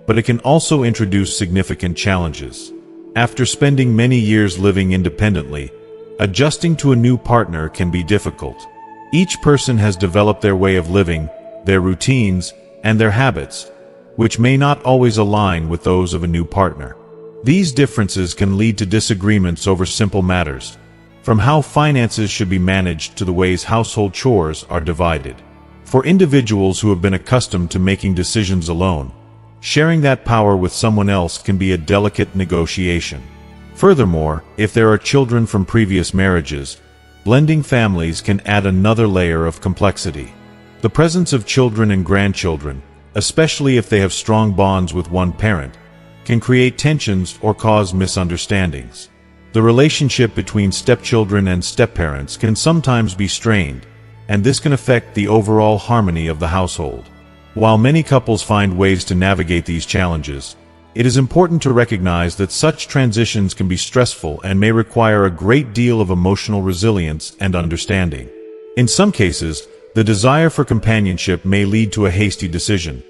but it can also introduce significant challenges. After spending many years living independently, adjusting to a new partner can be difficult. Each person has developed their way of living, their routines, and their habits, which may not always align with those of a new partner. These differences can lead to disagreements over simple matters, from how finances should be managed to the ways household chores are divided. For individuals who have been accustomed to making decisions alone, sharing that power with someone else can be a delicate negotiation. Furthermore, if there are children from previous marriages, blending families can add another layer of complexity. The presence of children and grandchildren, especially if they have strong bonds with one parent, can create tensions or cause misunderstandings. The relationship between stepchildren and stepparents can sometimes be strained, and this can affect the overall harmony of the household. While many couples find ways to navigate these challenges, it is important to recognize that such transitions can be stressful and may require a great deal of emotional resilience and understanding. In some cases, the desire for companionship may lead to a hasty decision,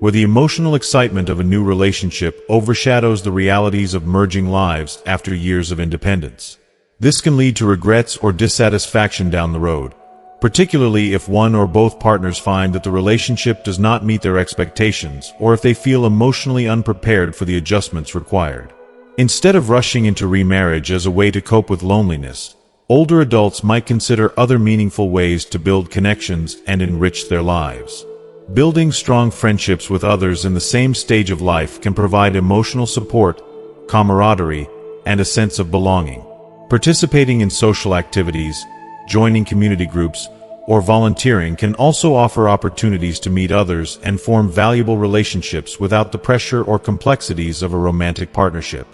where the emotional excitement of a new relationship overshadows the realities of merging lives after years of independence. This can lead to regrets or dissatisfaction down the road, particularly if one or both partners find that the relationship does not meet their expectations or if they feel emotionally unprepared for the adjustments required. Instead of rushing into remarriage as a way to cope with loneliness, older adults might consider other meaningful ways to build connections and enrich their lives. Building strong friendships with others in the same stage of life can provide emotional support, camaraderie, and a sense of belonging. Participating in social activities, joining community groups, or volunteering can also offer opportunities to meet others and form valuable relationships without the pressure or complexities of a romantic partnership.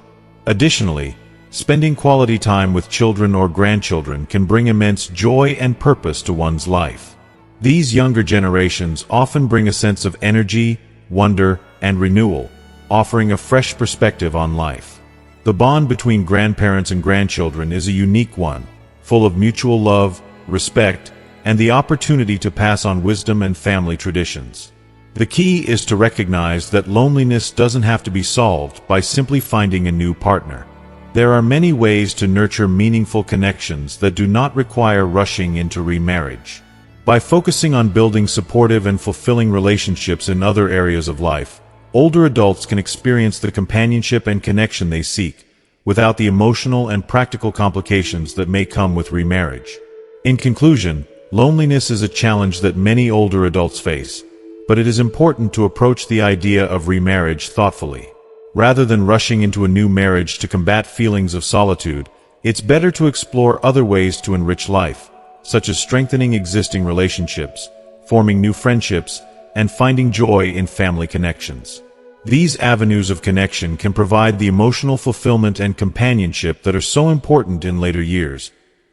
Additionally, spending quality time with children or grandchildren can bring immense joy and purpose to one's life. These younger generations often bring a sense of energy, wonder, and renewal, offering a fresh perspective on life. The bond between grandparents and grandchildren is a unique one, full of mutual love, respect, and the opportunity to pass on wisdom and family traditions. The key is to recognize that loneliness doesn't have to be solved by simply finding a new partner. There are many ways to nurture meaningful connections that do not require rushing into remarriage. By focusing on building supportive and fulfilling relationships in other areas of life, older adults can experience the companionship and connection they seek, without the emotional and practical complications that may come with remarriage. In conclusion, loneliness is a challenge that many older adults face, but it is important to approach the idea of remarriage thoughtfully. Rather than rushing into a new marriage to combat feelings of solitude, it's better to explore other ways to enrich life, such as strengthening existing relationships, forming new friendships, and finding joy in family connections. These avenues of connection can provide the emotional fulfillment and companionship that are so important in later years,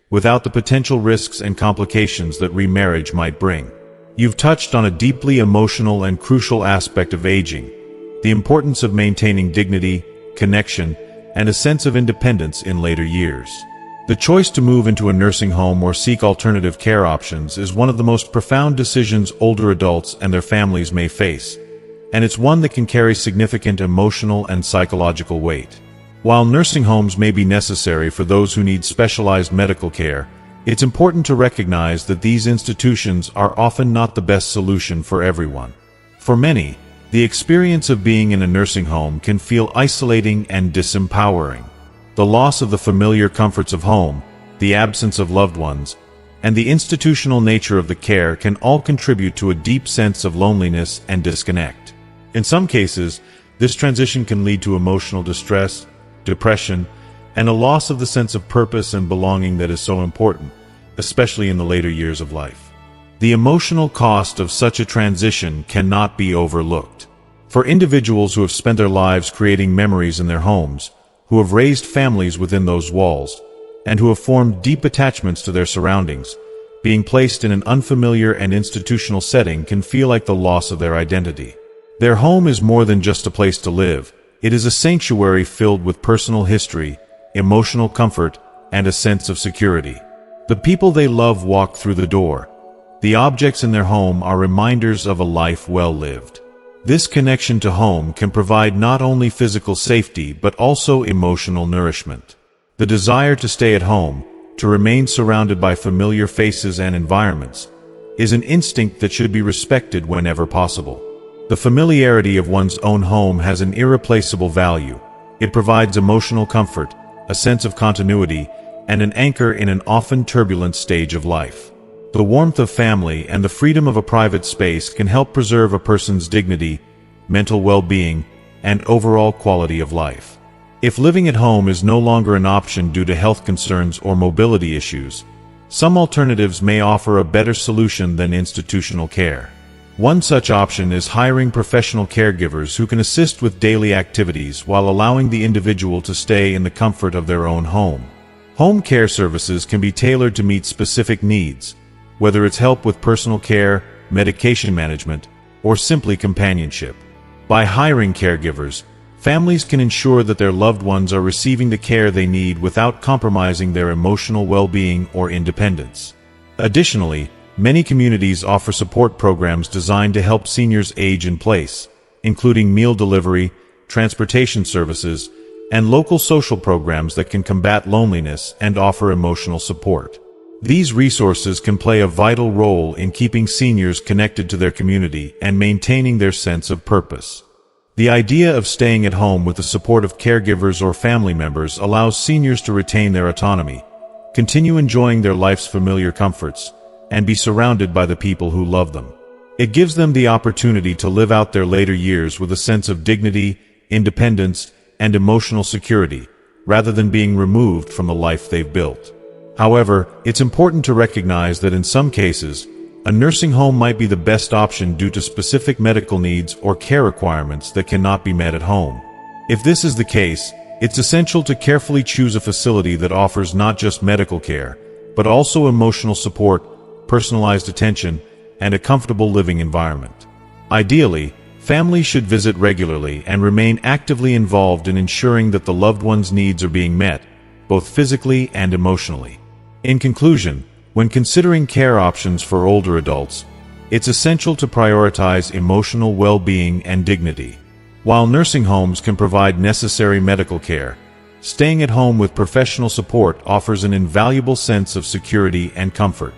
without the potential risks and complications that remarriage might bring. You've touched on a deeply emotional and crucial aspect of aging, the importance of maintaining dignity, connection, and a sense of independence in later years. The choice to move into a nursing home or seek alternative care options is one of the most profound decisions older adults and their families may face, and it's one that can carry significant emotional and psychological weight. While nursing homes may be necessary for those who need specialized medical care, it's important to recognize that these institutions are often not the best solution for everyone. For many, the experience of being in a nursing home can feel isolating and disempowering. The loss of the familiar comforts of home, the absence of loved ones, and the institutional nature of the care can all contribute to a deep sense of loneliness and disconnect. In some cases, this transition can lead to emotional distress, depression, and a loss of the sense of purpose and belonging that is so important, especially in the later years of life. The emotional cost of such a transition cannot be overlooked. For individuals who have spent their lives creating memories in their homes, who have raised families within those walls, and who have formed deep attachments to their surroundings, being placed in an unfamiliar and institutional setting can feel like the loss of their identity. Their home is more than just a place to live. It is a sanctuary filled with personal history, emotional comfort, and a sense of security. The people they love walk through the door. The objects in their home are reminders of a life well lived. This connection to home can provide not only physical safety but also emotional nourishment. The desire to stay at home, to remain surrounded by familiar faces and environments, is an instinct that should be respected whenever possible. The familiarity of one's own home has an irreplaceable value. It provides emotional comfort, a sense of continuity, and an anchor in an often turbulent stage of life. The warmth of family and the freedom of a private space can help preserve a person's dignity, mental well-being, and overall quality of life. If living at home is no longer an option due to health concerns or mobility issues, some alternatives may offer a better solution than institutional care. One such option is hiring professional caregivers who can assist with daily activities while allowing the individual to stay in the comfort of their own home. Home care services can be tailored to meet specific needs, whether it's help with personal care, medication management, or simply companionship. By hiring caregivers, families can ensure that their loved ones are receiving the care they need without compromising their emotional well-being or independence. Additionally, many communities offer support programs designed to help seniors age in place, including meal delivery, transportation services, and local social programs that can combat loneliness and offer emotional support. These resources can play a vital role in keeping seniors connected to their community and maintaining their sense of purpose. The idea of staying at home with the support of caregivers or family members allows seniors to retain their autonomy, continue enjoying their life's familiar comforts, and be surrounded by the people who love them. It gives them the opportunity to live out their later years with a sense of dignity, independence, and emotional security, rather than being removed from the life they've built. However, it's important to recognize that in some cases, a nursing home might be the best option due to specific medical needs or care requirements that cannot be met at home. If this is the case, it's essential to carefully choose a facility that offers not just medical care, but also emotional support, personalized attention, and a comfortable living environment. Ideally, families should visit regularly and remain actively involved in ensuring that the loved one's needs are being met, both physically and emotionally. In conclusion, when considering care options for older adults, it's essential to prioritize emotional well-being and dignity. While nursing homes can provide necessary medical care, staying at home with professional support offers an invaluable sense of security and comfort.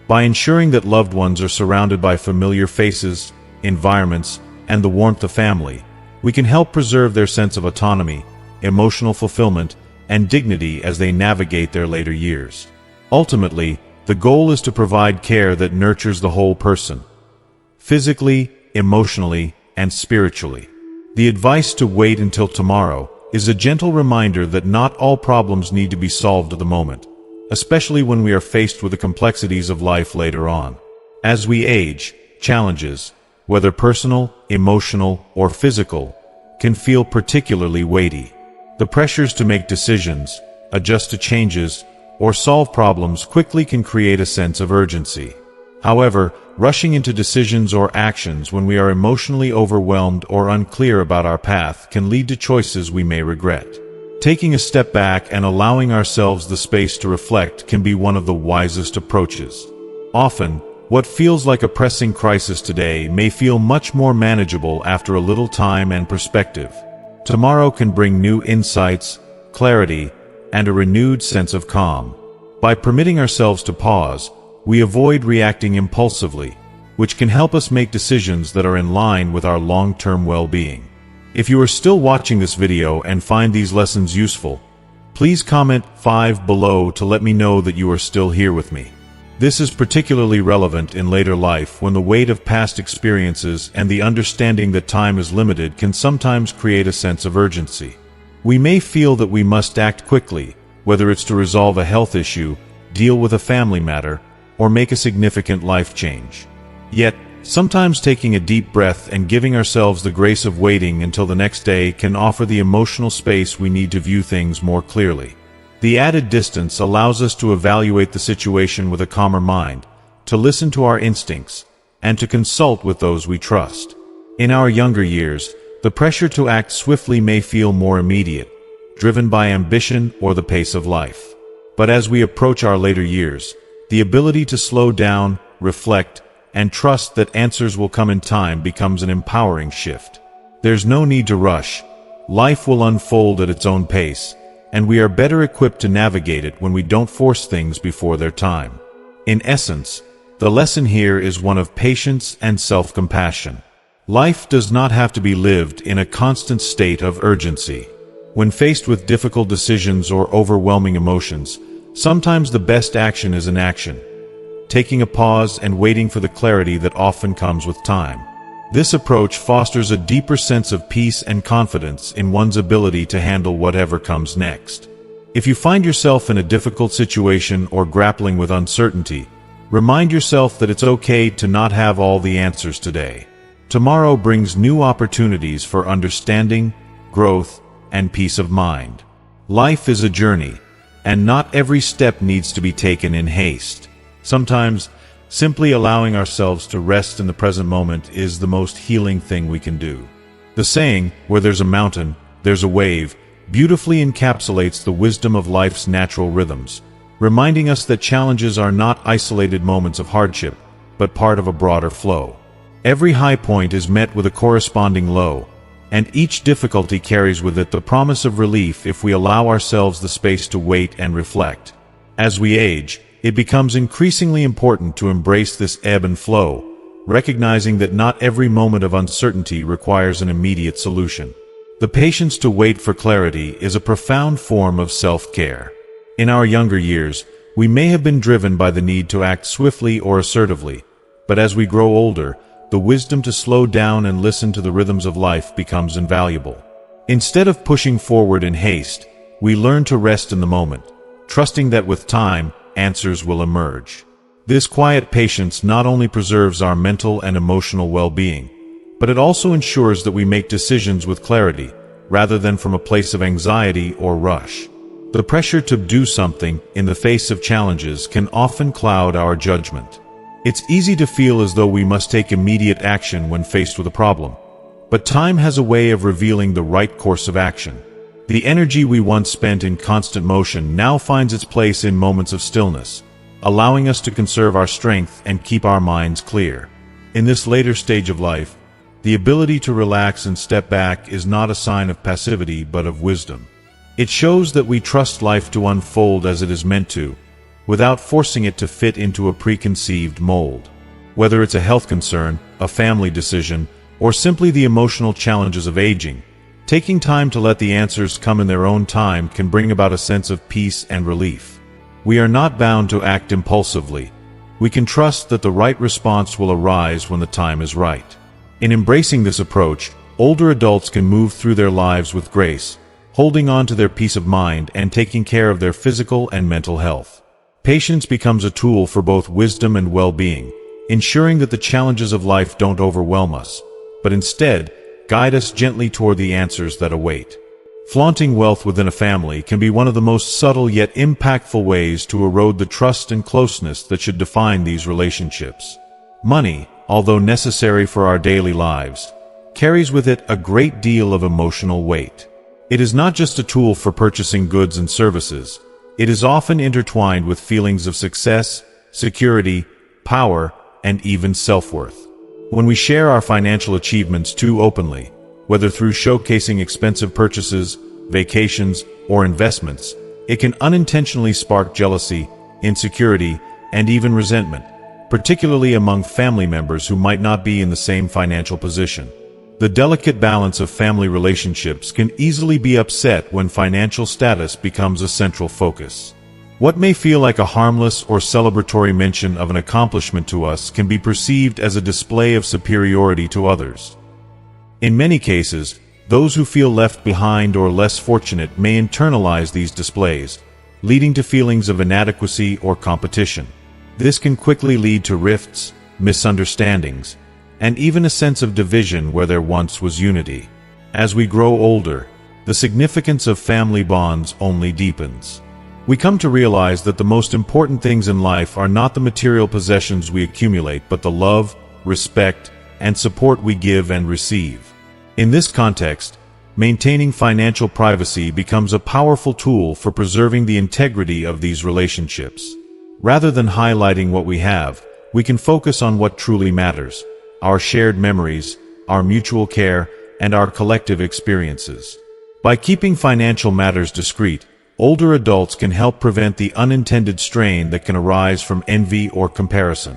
By ensuring that loved ones are surrounded by familiar faces, environments, and the warmth of family, we can help preserve their sense of autonomy, emotional fulfillment, and dignity as they navigate their later years. Ultimately, the goal is to provide care that nurtures the whole person, physically, emotionally, and spiritually. The advice to wait until tomorrow is a gentle reminder that not all problems need to be solved at the moment, especially when we are faced with the complexities of life later on. As we age, challenges, whether personal, emotional, or physical, can feel particularly weighty. The pressures to make decisions, adjust to changes, or solve problems quickly can create a sense of urgency. However, rushing into decisions or actions when we are emotionally overwhelmed or unclear about our path can lead to choices we may regret. Taking a step back and allowing ourselves the space to reflect can be one of the wisest approaches. Often, what feels like a pressing crisis today may feel much more manageable after a little time and perspective. Tomorrow can bring new insights, clarity, and a renewed sense of calm. By permitting ourselves to pause, we avoid reacting impulsively, which can help us make decisions that are in line with our long-term well-being. If you are still watching this video and find these lessons useful, please comment 5 below to let me know that you are still here with me. This is particularly relevant in later life when the weight of past experiences and the understanding that time is limited can sometimes create a sense of urgency. We may feel that we must act quickly, whether it's to resolve a health issue, deal with a family matter, or make a significant life change. Yet, sometimes taking a deep breath and giving ourselves the grace of waiting until the next day can offer the emotional space we need to view things more clearly. The added distance allows us to evaluate the situation with a calmer mind, to listen to our instincts, and to consult with those we trust. In our younger years, the pressure to act swiftly may feel more immediate, driven by ambition or the pace of life. But as we approach our later years, the ability to slow down, reflect, and trust that answers will come in time becomes an empowering shift. There's no need to rush. Life will unfold at its own pace, and we are better equipped to navigate it when we don't force things before their time. In essence, the lesson here is one of patience and self-compassion. Life does not have to be lived in a constant state of urgency. When faced with difficult decisions or overwhelming emotions, sometimes the best action is inaction, taking a pause and waiting for the clarity that often comes with time. This approach fosters a deeper sense of peace and confidence in one's ability to handle whatever comes next. If you find yourself in a difficult situation or grappling with uncertainty, remind yourself that it's okay to not have all the answers today. Tomorrow brings new opportunities for understanding, growth, and peace of mind. Life is a journey, and not every step needs to be taken in haste. Sometimes, simply allowing ourselves to rest in the present moment is the most healing thing we can do. The saying, "Where there's a mountain, there's a wave," beautifully encapsulates the wisdom of life's natural rhythms, reminding us that challenges are not isolated moments of hardship, but part of a broader flow. Every high point is met with a corresponding low, and each difficulty carries with it the promise of relief if we allow ourselves the space to wait and reflect. As we age, it becomes increasingly important to embrace this ebb and flow, recognizing that not every moment of uncertainty requires an immediate solution. The patience to wait for clarity is a profound form of self-care. In our younger years, we may have been driven by the need to act swiftly or assertively, but as we grow older, the wisdom to slow down and listen to the rhythms of life becomes invaluable. Instead of pushing forward in haste, we learn to rest in the moment, trusting that with time, answers will emerge. This quiet patience not only preserves our mental and emotional well-being, but it also ensures that we make decisions with clarity, rather than from a place of anxiety or rush. The pressure to do something in the face of challenges can often cloud our judgment. It's easy to feel as though we must take immediate action when faced with a problem. But time has a way of revealing the right course of action. The energy we once spent in constant motion now finds its place in moments of stillness, allowing us to conserve our strength and keep our minds clear. In this later stage of life, the ability to relax and step back is not a sign of passivity but of wisdom. It shows that we trust life to unfold as it is meant to, without forcing it to fit into a preconceived mold. Whether it's a health concern, a family decision, or simply the emotional challenges of aging, taking time to let the answers come in their own time can bring about a sense of peace and relief. We are not bound to act impulsively. We can trust that the right response will arise when the time is right. In embracing this approach, older adults can move through their lives with grace, holding on to their peace of mind and taking care of their physical and mental health. Patience becomes a tool for both wisdom and well-being, ensuring that the challenges of life don't overwhelm us, but instead guide us gently toward the answers that await. Flaunting wealth within a family can be one of the most subtle yet impactful ways to erode the trust and closeness that should define these relationships. Money, although necessary for our daily lives, carries with it a great deal of emotional weight. It is not just a tool for purchasing goods and services. It is often intertwined with feelings of success, security, power, and even self-worth. When we share our financial achievements too openly, whether through showcasing expensive purchases, vacations, or investments, it can unintentionally spark jealousy, insecurity, and even resentment, particularly among family members who might not be in the same financial position. The delicate balance of family relationships can easily be upset when financial status becomes a central focus. What may feel like a harmless or celebratory mention of an accomplishment to us can be perceived as a display of superiority to others. In many cases, those who feel left behind or less fortunate may internalize these displays, leading to feelings of inadequacy or competition. This can quickly lead to rifts, misunderstandings, and even a sense of division where there once was unity. As we grow older, the significance of family bonds only deepens. We come to realize that the most important things in life are not the material possessions we accumulate, but the love, respect, and support we give and receive. In this context, maintaining financial privacy becomes a powerful tool for preserving the integrity of these relationships. Rather than highlighting what we have, we can focus on what truly matters: our shared memories, our mutual care, and our collective experiences. By keeping financial matters discreet, older adults can help prevent the unintended strain that can arise from envy or comparison.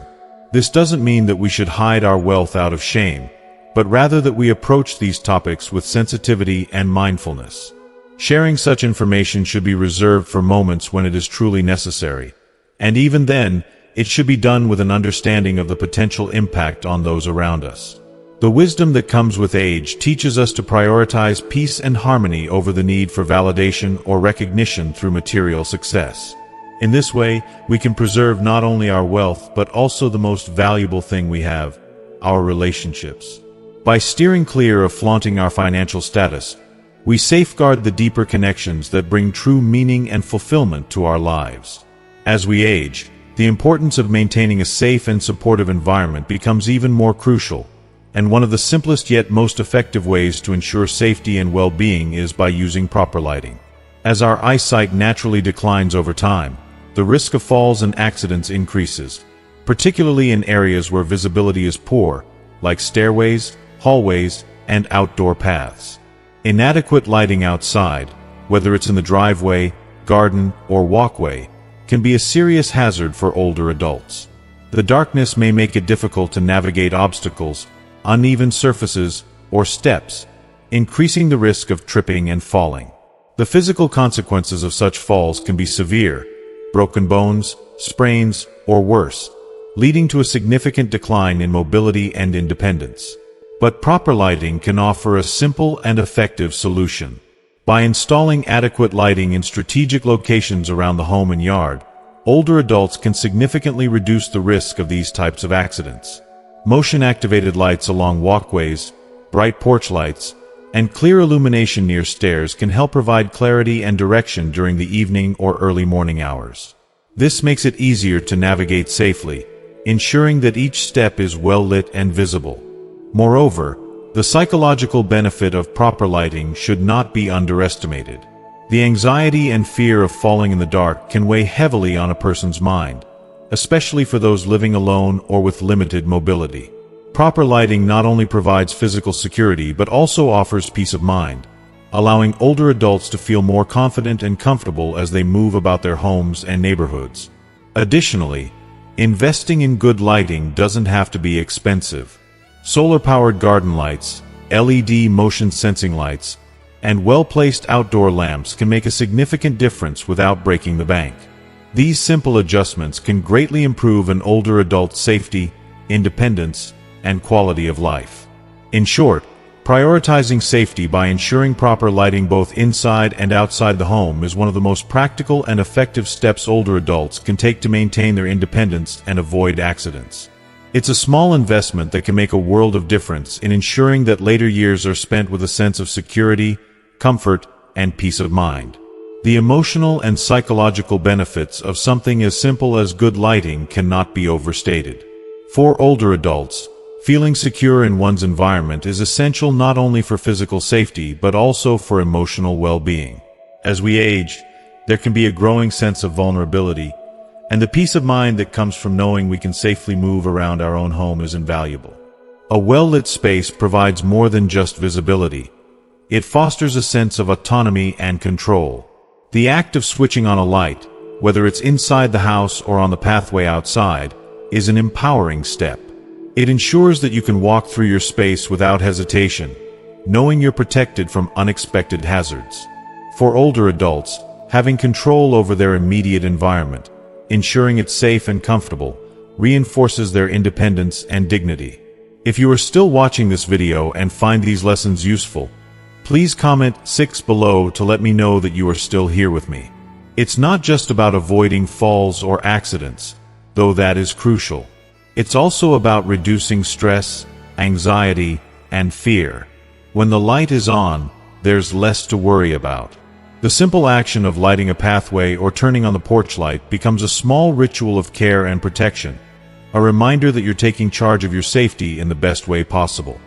This doesn't mean that we should hide our wealth out of shame, but rather that we approach these topics with sensitivity and mindfulness. Sharing such information should be reserved for moments when it is truly necessary, and even then, it should be done with an understanding of the potential impact on those around us. The wisdom that comes with age teaches us to prioritize peace and harmony over the need for validation or recognition through material success. In this way, we can preserve not only our wealth but also the most valuable thing we have: our relationships. By steering clear of flaunting our financial status, we safeguard the deeper connections that bring true meaning and fulfillment to our lives. As we age, the importance of maintaining a safe and supportive environment becomes even more crucial, and one of the simplest yet most effective ways to ensure safety and well-being is by using proper lighting. As our eyesight naturally declines over time, the risk of falls and accidents increases, particularly in areas where visibility is poor, like stairways, hallways, and outdoor paths. Inadequate lighting outside, whether it's in the driveway, garden, or walkway, can be a serious hazard for older adults. The darkness may make it difficult to navigate obstacles, uneven surfaces, or steps, increasing the risk of tripping and falling. The physical consequences of such falls can be severe: broken bones, sprains, or worse, leading to a significant decline in mobility and independence. But proper lighting can offer a simple and effective solution. By installing adequate lighting in strategic locations around the home and yard, older adults can significantly reduce the risk of these types of accidents. Motion-activated lights along walkways, bright porch lights, and clear illumination near stairs can help provide clarity and direction during the evening or early morning hours. This makes it easier to navigate safely, ensuring that each step is well lit and visible. Moreover, the psychological benefit of proper lighting should not be underestimated. The anxiety and fear of falling in the dark can weigh heavily on a person's mind, especially for those living alone or with limited mobility. Proper lighting not only provides physical security but also offers peace of mind, allowing older adults to feel more confident and comfortable as they move about their homes and neighborhoods. Additionally, investing in good lighting doesn't have to be expensive. Solar-powered garden lights, LED motion-sensing lights, and well-placed outdoor lamps can make a significant difference without breaking the bank. These simple adjustments can greatly improve an older adult's safety, independence, and quality of life. In short, prioritizing safety by ensuring proper lighting both inside and outside the home is one of the most practical and effective steps older adults can take to maintain their independence and avoid accidents. It's a small investment that can make a world of difference in ensuring that later years are spent with a sense of security, comfort, and peace of mind. The emotional and psychological benefits of something as simple as good lighting cannot be overstated. For older adults, feeling secure in one's environment is essential not only for physical safety but also for emotional well-being. As we age, there can be a growing sense of vulnerability, and the peace of mind that comes from knowing we can safely move around our own home is invaluable. A well-lit space provides more than just visibility. It fosters a sense of autonomy and control. The act of switching on a light, whether it's inside the house or on the pathway outside, is an empowering step. It ensures that you can walk through your space without hesitation, knowing you're protected from unexpected hazards. For older adults, having control over their immediate environment, ensuring it's safe and comfortable, reinforces their independence and dignity. If you are still watching this video and find these lessons useful, please comment 6 below to let me know that you are still here with me. It's not just about avoiding falls or accidents, though that is crucial. It's also about reducing stress, anxiety, and fear. When the light is on, there's less to worry about. The simple action of lighting a pathway or turning on the porch light becomes a small ritual of care and protection, a reminder that you're taking charge of your safety in the best way possible.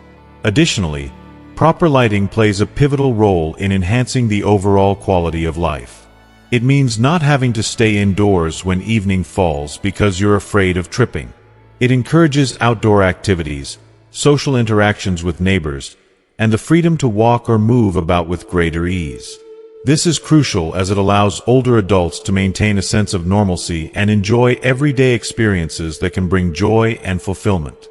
Additionally, proper lighting plays a pivotal role in enhancing the overall quality of life. It means not having to stay indoors when evening falls because you're afraid of tripping. It encourages outdoor activities, social interactions with neighbors, and the freedom to walk or move about with greater ease. This is crucial as it allows older adults to maintain a sense of normalcy and enjoy everyday experiences that can bring joy and fulfillment.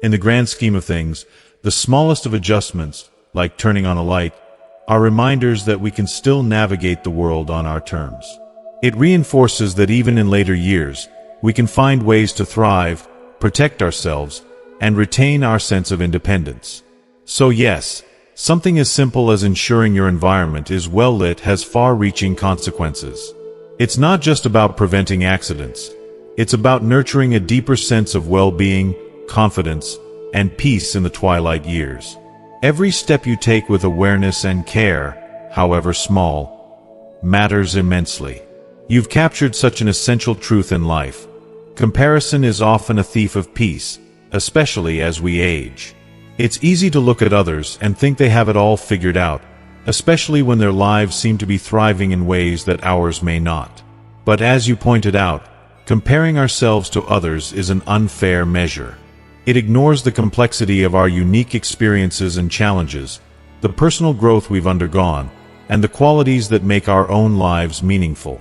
In the grand scheme of things, the smallest of adjustments, like turning on a light, are reminders that we can still navigate the world on our terms. It reinforces that even in later years, we can find ways to thrive, protect ourselves, and retain our sense of independence. So yes, something as simple as ensuring your environment is well lit has far-reaching consequences. It's not just about preventing accidents. It's about nurturing a deeper sense of well-being, confidence, and peace in the twilight years. Every step you take with awareness and care, however small, matters immensely. You've captured such an essential truth in life. Comparison is often a thief of peace, especially as we age. It's easy to look at others and think they have it all figured out, especially when their lives seem to be thriving in ways that ours may not. But as you pointed out, comparing ourselves to others is an unfair measure. It ignores the complexity of our unique experiences and challenges, the personal growth we've undergone, and the qualities that make our own lives meaningful.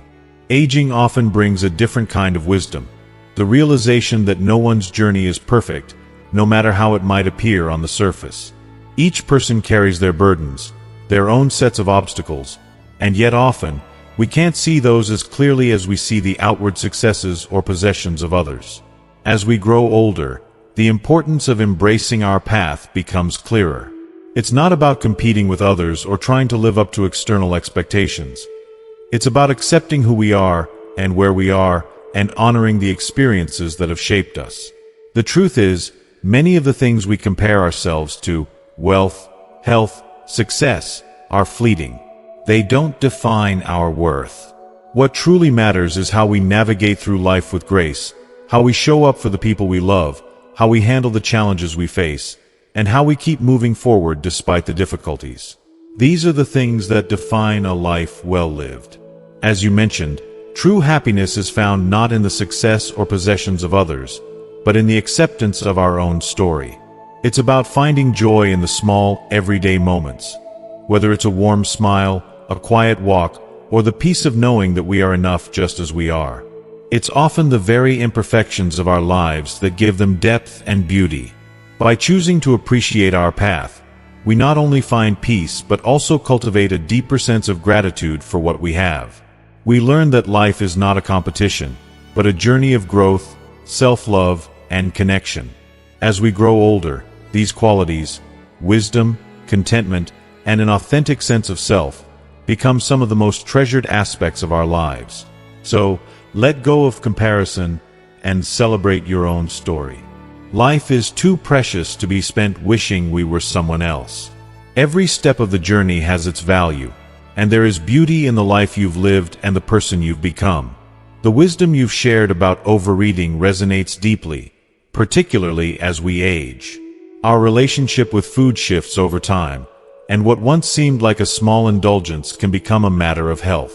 Aging often brings a different kind of wisdom, the realization that no one's journey is perfect, no matter how it might appear on the surface. Each person carries their burdens, their own sets of obstacles, and yet often, we can't see those as clearly as we see the outward successes or possessions of others. As we grow older, the importance of embracing our path becomes clearer. It's not about competing with others or trying to live up to external expectations. It's about accepting who we are and where we are and honoring the experiences that have shaped us. The truth is, many of the things we compare ourselves to, wealth, health, success, are fleeting. They don't define our worth. What truly matters is how we navigate through life with grace, how we show up for the people we love, how we handle the challenges we face, and how we keep moving forward despite the difficulties. These are the things that define a life well lived. As you mentioned, true happiness is found not in the success or possessions of others, but in the acceptance of our own story. It's about finding joy in the small, everyday moments. Whether it's a warm smile, a quiet walk, or the peace of knowing that we are enough just as we are. It's often the very imperfections of our lives that give them depth and beauty. By choosing to appreciate our path, we not only find peace but also cultivate a deeper sense of gratitude for what we have. We learn that life is not a competition, but a journey of growth, self-love, and connection. As we grow older, these qualities, wisdom, contentment, and an authentic sense of self, become some of the most treasured aspects of our lives. So, let go of comparison and celebrate your own story. Life is too precious to be spent wishing we were someone else. Every step of the journey has its value, and there is beauty in the life you've lived and the person you've become. The wisdom you've shared about overeating resonates deeply, particularly as we age. Our relationship with food shifts over time, and what once seemed like a small indulgence can become a matter of health.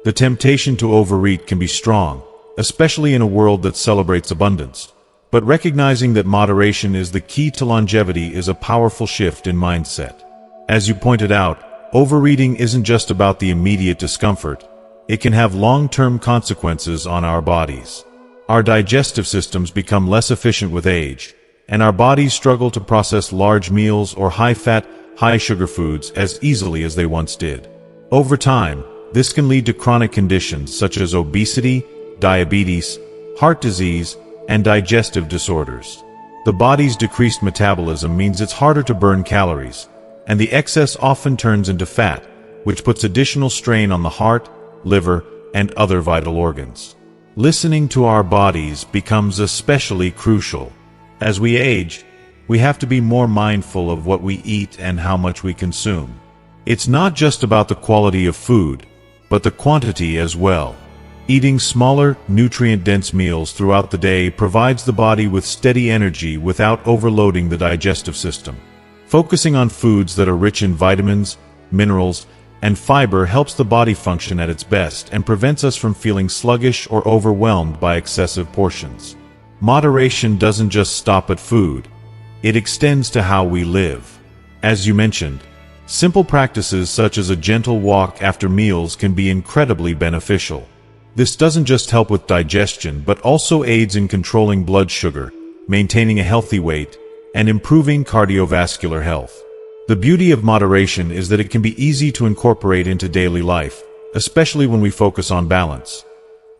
The temptation to overeat can be strong, especially in a world that celebrates abundance. But recognizing that moderation is the key to longevity is a powerful shift in mindset. As you pointed out, overeating isn't just about the immediate discomfort. It can have long-term consequences on our bodies. Our digestive systems become less efficient with age, and our bodies struggle to process large meals or high-fat, high-sugar foods as easily as they once did. Over time, this can lead to chronic conditions such as obesity, diabetes, heart disease, and digestive disorders. The body's decreased metabolism means it's harder to burn calories, and the excess often turns into fat, which puts additional strain on the heart, liver, and other vital organs. Listening to our bodies becomes especially crucial. As we age, we have to be more mindful of what we eat and how much we consume. It's not just about the quality of food, but the quantity as well. Eating smaller, nutrient-dense meals throughout the day provides the body with steady energy without overloading the digestive system. Focusing on foods that are rich in vitamins, minerals, and fiber helps the body function at its best and prevents us from feeling sluggish or overwhelmed by excessive portions. Moderation doesn't just stop at food. It extends to how we live. As you mentioned, simple practices such as a gentle walk after meals can be incredibly beneficial. This doesn't just help with digestion but also aids in controlling blood sugar, maintaining a healthy weight, and improving cardiovascular health. The beauty of moderation is that it can be easy to incorporate into daily life, especially when we focus on balance.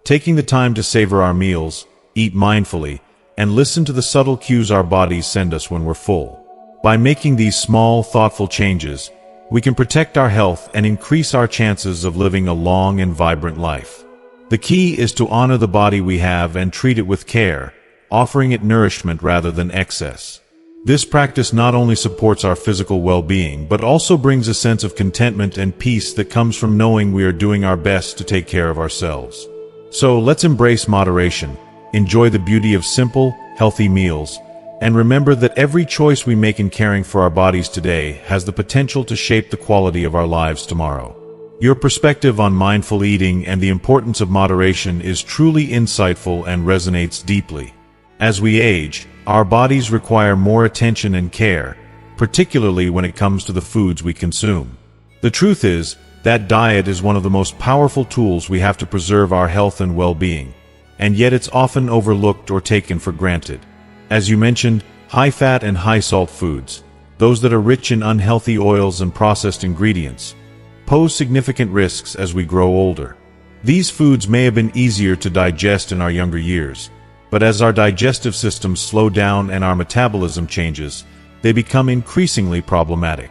Taking the time to savor our meals, eat mindfully, and listen to the subtle cues our bodies send us when we're full. By making these small, thoughtful changes, we can protect our health and increase our chances of living a long and vibrant life. The key is to honor the body we have and treat it with care, offering it nourishment rather than excess. This practice not only supports our physical well-being, but also brings a sense of contentment and peace that comes from knowing we are doing our best to take care of ourselves. So let's embrace moderation, enjoy the beauty of simple, healthy meals, and remember that every choice we make in caring for our bodies today has the potential to shape the quality of our lives tomorrow. Your perspective on mindful eating and the importance of moderation is truly insightful and resonates deeply. As we age, our bodies require more attention and care, particularly when it comes to the foods we consume. The truth is that diet is one of the most powerful tools we have to preserve our health and well-being, and yet it's often overlooked or taken for granted. As you mentioned, high-fat and high-salt foods, those that are rich in unhealthy oils and processed ingredients, pose significant risks as we grow older. These foods may have been easier to digest in our younger years, but as our digestive systems slow down and our metabolism changes, they become increasingly problematic.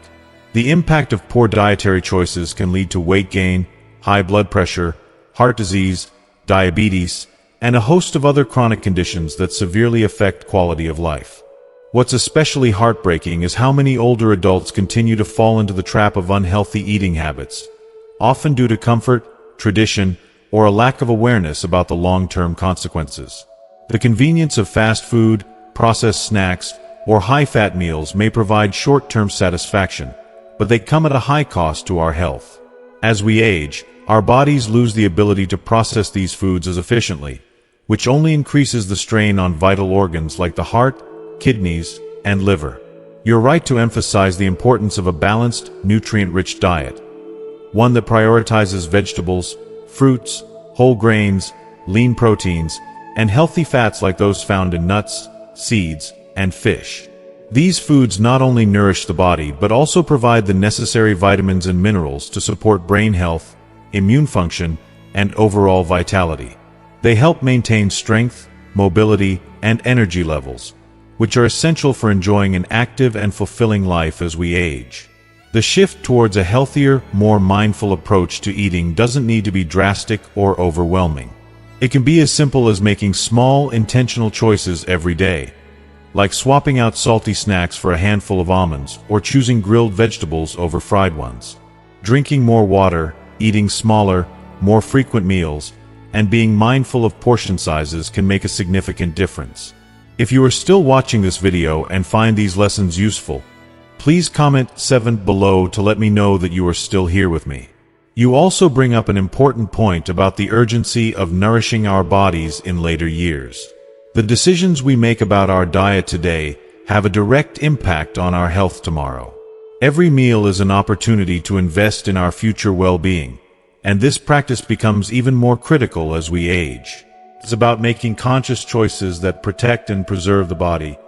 The impact of poor dietary choices can lead to weight gain, high blood pressure, heart disease, diabetes, and a host of other chronic conditions that severely affect quality of life. What's especially heartbreaking is how many older adults continue to fall into the trap of unhealthy eating habits, often due to comfort, tradition, or a lack of awareness about the long-term consequences. The convenience of fast food, processed snacks, or high-fat meals may provide short-term satisfaction, but they come at a high cost to our health. As we age, our bodies lose the ability to process these foods as efficiently, which only increases the strain on vital organs like the heart, kidneys, and liver. You're right to emphasize the importance of a balanced, nutrient-rich diet, one that prioritizes vegetables, fruits, whole grains, lean proteins, and healthy fats like those found in nuts, seeds, and fish. These foods not only nourish the body but also provide the necessary vitamins and minerals to support brain health, immune function, and overall vitality. They help maintain strength, mobility, and energy levels, which are essential for enjoying an active and fulfilling life as we age. The shift towards a healthier, more mindful approach to eating doesn't need to be drastic or overwhelming. It can be as simple as making small, intentional choices every day, like swapping out salty snacks for a handful of almonds or choosing grilled vegetables over fried ones. Drinking more water, eating smaller, more frequent meals, and being mindful of portion sizes can make a significant difference. If you are still watching this video and find these lessons useful, please comment 7 below to let me know that you are still here with me. You also bring up an important point about the urgency of nourishing our bodies in later years. The decisions we make about our diet today have a direct impact on our health tomorrow. Every meal is an opportunity to invest in our future well-being, and this practice becomes even more critical as we age. It's about making conscious choices that protect and preserve the body,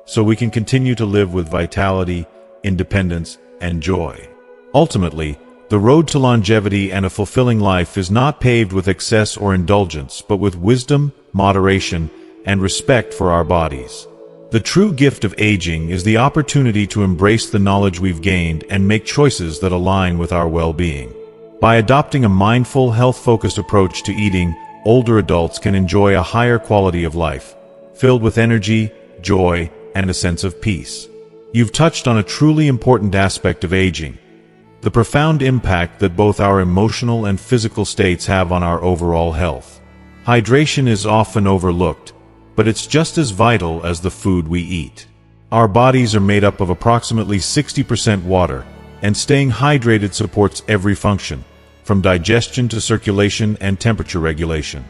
so we can continue to live with vitality, independence, and joy. Ultimately, the road to longevity and a fulfilling life is not paved with excess or indulgence, but with wisdom, moderation, and respect for our bodies. The true gift of aging is the opportunity to embrace the knowledge we've gained and make choices that align with our well-being. By adopting a mindful, health-focused approach to eating, older adults can enjoy a higher quality of life, filled with energy, joy, and a sense of peace. You've touched on a truly important aspect of aging, the profound impact that both our emotional and physical states have on our overall health. Hydration is often overlooked, but it's just as vital as the food we eat. Our bodies are made up of approximately 60% water, and staying hydrated supports every function, from digestion to circulation and temperature regulation.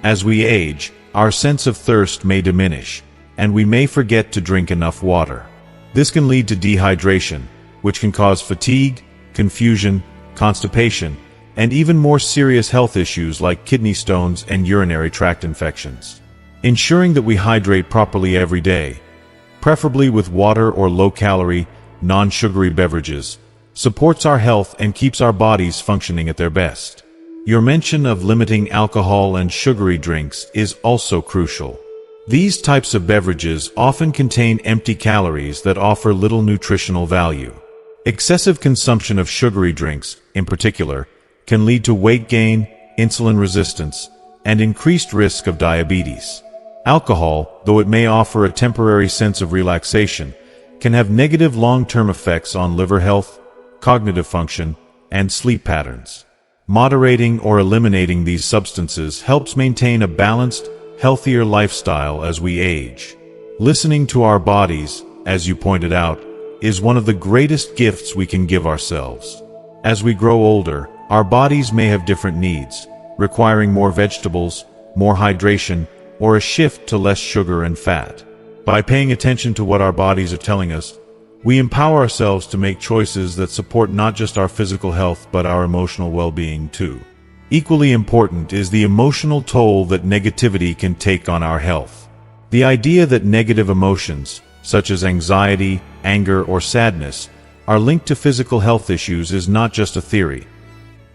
As we age, our sense of thirst may diminish, and we may forget to drink enough water. This can lead to dehydration, which can cause fatigue, confusion, constipation, and even more serious health issues like kidney stones and urinary tract infections. Ensuring that we hydrate properly every day, preferably with water or low-calorie, non-sugary beverages, supports our health and keeps our bodies functioning at their best. Your mention of limiting alcohol and sugary drinks is also crucial. These types of beverages often contain empty calories that offer little nutritional value. Excessive consumption of sugary drinks, in particular, can lead to weight gain, insulin resistance, and increased risk of diabetes. Alcohol, though it may offer a temporary sense of relaxation, can have negative long-term effects on liver health, cognitive function, and sleep patterns. Moderating or eliminating these substances helps maintain a balanced, healthier lifestyle as we age. Listening to our bodies, as you pointed out, is one of the greatest gifts we can give ourselves. As we grow older, our bodies may have different needs, requiring more vegetables, more hydration, or a shift to less sugar and fat. By paying attention to what our bodies are telling us, we empower ourselves to make choices that support not just our physical health but our emotional well-being too. Equally important is the emotional toll that negativity can take on our health. The idea that negative emotions, such as anxiety, anger, or sadness, are linked to physical health issues is not just a theory.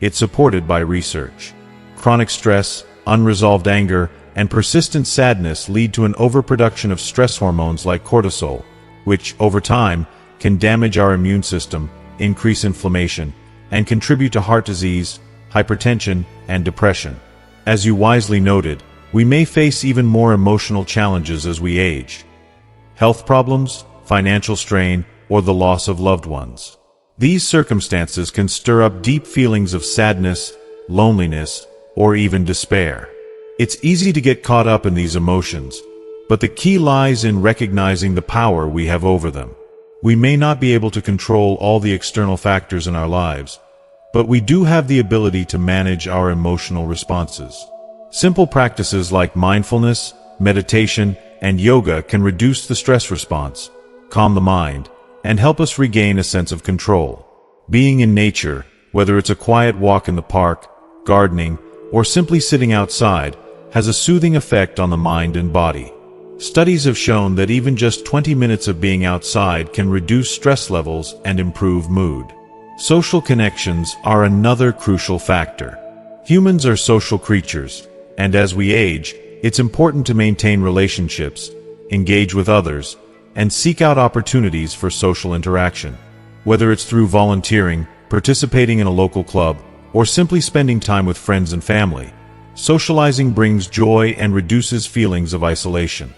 It's supported by research. Chronic stress, unresolved anger, and persistent sadness lead to an overproduction of stress hormones like cortisol, which, over time, can damage our immune system, increase inflammation, and contribute to heart disease, hypertension, and depression. As you wisely noted, we may face even more emotional challenges as we age. Health problems, financial strain, or the loss of loved ones. These circumstances can stir up deep feelings of sadness, loneliness, or even despair. It's easy to get caught up in these emotions, but the key lies in recognizing the power we have over them. We may not be able to control all the external factors in our lives, but we do have the ability to manage our emotional responses. Simple practices like mindfulness, meditation, and yoga can reduce the stress response, calm the mind, and help us regain a sense of control. Being in nature, whether it's a quiet walk in the park, gardening, or simply sitting outside, has a soothing effect on the mind and body. Studies have shown that even just 20 minutes of being outside can reduce stress levels and improve mood. Social connections are another crucial factor. Humans are social creatures, and as we age, it's important to maintain relationships, engage with others, and seek out opportunities for social interaction. Whether it's through volunteering, participating in a local club, or simply spending time with friends and family, socializing brings joy and reduces feelings of isolation.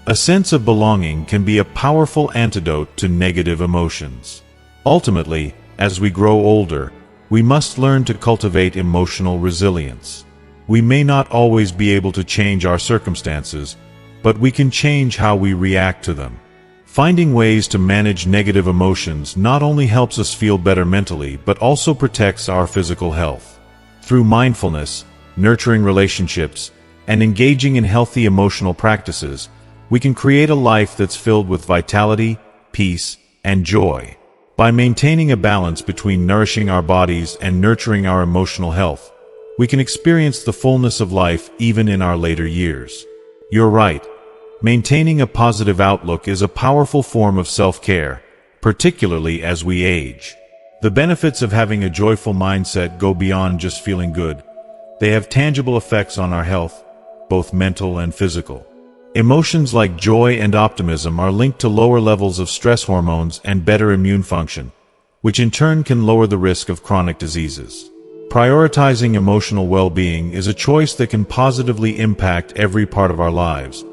A sense of belonging can be a powerful antidote to negative emotions. Ultimately, as we grow older, we must learn to cultivate emotional resilience. We may not always be able to change our circumstances, but we can change how we react to them. Finding ways to manage negative emotions not only helps us feel better mentally, but also protects our physical health. Through mindfulness, nurturing relationships, and engaging in healthy emotional practices, we can create a life that's filled with vitality, peace, and joy. By maintaining a balance between nourishing our bodies and nurturing our emotional health, we can experience the fullness of life even in our later years. You're right. Maintaining a positive outlook is a powerful form of self-care, particularly as we age. The benefits of having a joyful mindset go beyond just feeling good. They have tangible effects on our health, both mental and physical. Emotions like joy and optimism are linked to lower levels of stress hormones and better immune function, which in turn can lower the risk of chronic diseases. Prioritizing emotional well-being is a choice that can positively impact every part of our lives,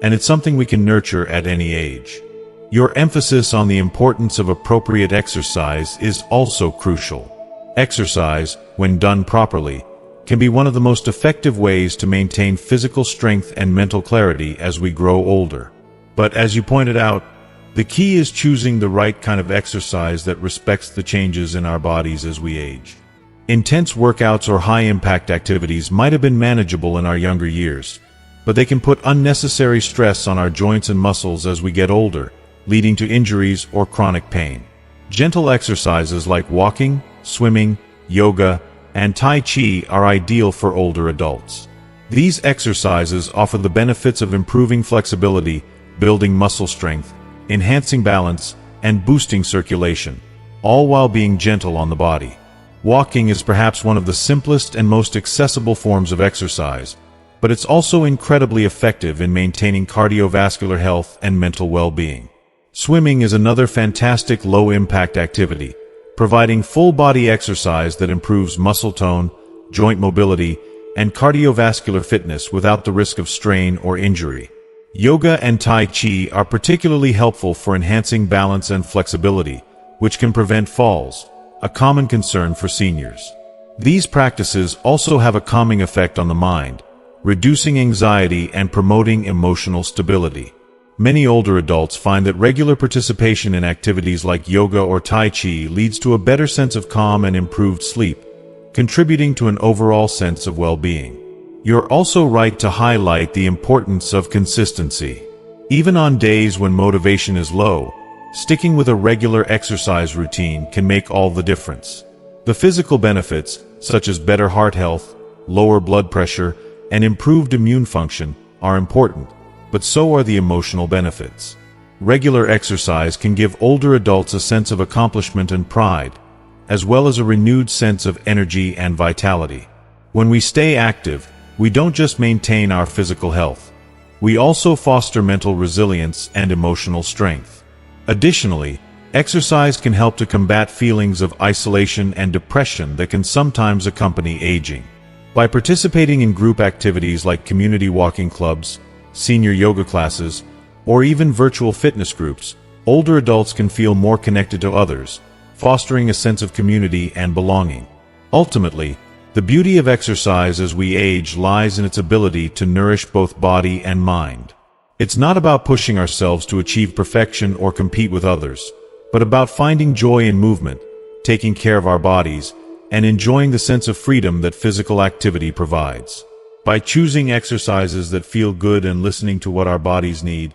and it's something we can nurture at any age. Your emphasis on the importance of appropriate exercise is also crucial. Exercise, when done properly, can be one of the most effective ways to maintain physical strength and mental clarity as we grow older. But as you pointed out, the key is choosing the right kind of exercise that respects the changes in our bodies as we age. Intense workouts or high-impact activities might have been manageable in our younger years, but they can put unnecessary stress on our joints and muscles as we get older, leading to injuries or chronic pain. Gentle exercises like walking, swimming, yoga, and Tai Chi are ideal for older adults. These exercises offer the benefits of improving flexibility, building muscle strength, enhancing balance, and boosting circulation, all while being gentle on the body. Walking is perhaps one of the simplest and most accessible forms of exercise, but it's also incredibly effective in maintaining cardiovascular health and mental well-being. Swimming is another fantastic low-impact activity, providing full-body exercise that improves muscle tone, joint mobility, and cardiovascular fitness without the risk of strain or injury. Yoga and Tai Chi are particularly helpful for enhancing balance and flexibility, which can prevent falls, a common concern for seniors. These practices also have a calming effect on the mind, reducing anxiety and promoting emotional stability. Many older adults find that regular participation in activities like yoga or Tai Chi leads to a better sense of calm and improved sleep, contributing to an overall sense of well-being. You're also right to highlight the importance of consistency. Even on days when motivation is low, sticking with a regular exercise routine can make all the difference. The physical benefits, such as better heart health, lower blood pressure, and improved immune function, are important, but so are the emotional benefits. Regular exercise can give older adults a sense of accomplishment and pride, as well as a renewed sense of energy and vitality. When we stay active, we don't just maintain our physical health. We also foster mental resilience and emotional strength. Additionally, exercise can help to combat feelings of isolation and depression that can sometimes accompany aging. By participating in group activities like community walking clubs, senior yoga classes, or even virtual fitness groups, older adults can feel more connected to others, fostering a sense of community and belonging. Ultimately, the beauty of exercise as we age lies in its ability to nourish both body and mind. It's not about pushing ourselves to achieve perfection or compete with others, but about finding joy in movement, taking care of our bodies, and enjoying the sense of freedom that physical activity provides. By choosing exercises that feel good and listening to what our bodies need,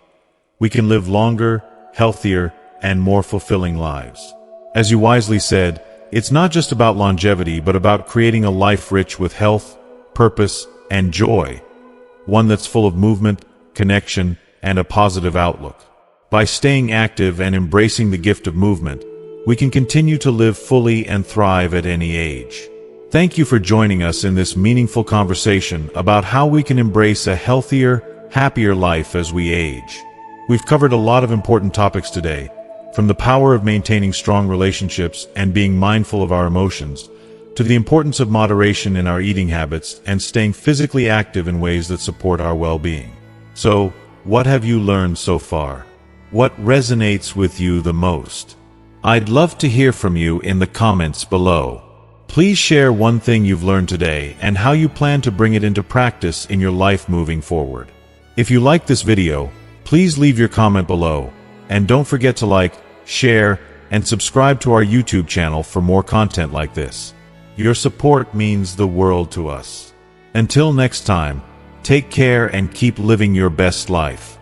we can live longer, healthier, and more fulfilling lives. As you wisely said, it's not just about longevity, but about creating a life rich with health, purpose, and joy, one that's full of movement, connection, and a positive outlook. By staying active and embracing the gift of movement, we can continue to live fully and thrive at any age. Thank you for joining us in this meaningful conversation about how we can embrace a healthier, happier life as we age. We've covered a lot of important topics today, from the power of maintaining strong relationships and being mindful of our emotions, to the importance of moderation in our eating habits and staying physically active in ways that support our well-being. So, what have you learned so far? What resonates with you the most? I'd love to hear from you in the comments below. Please share one thing you've learned today and how you plan to bring it into practice in your life moving forward. If you liked this video, please leave your comment below, and don't forget to like, share, and subscribe to our YouTube channel for more content like this. Your support means the world to us. Until next time, take care and keep living your best life.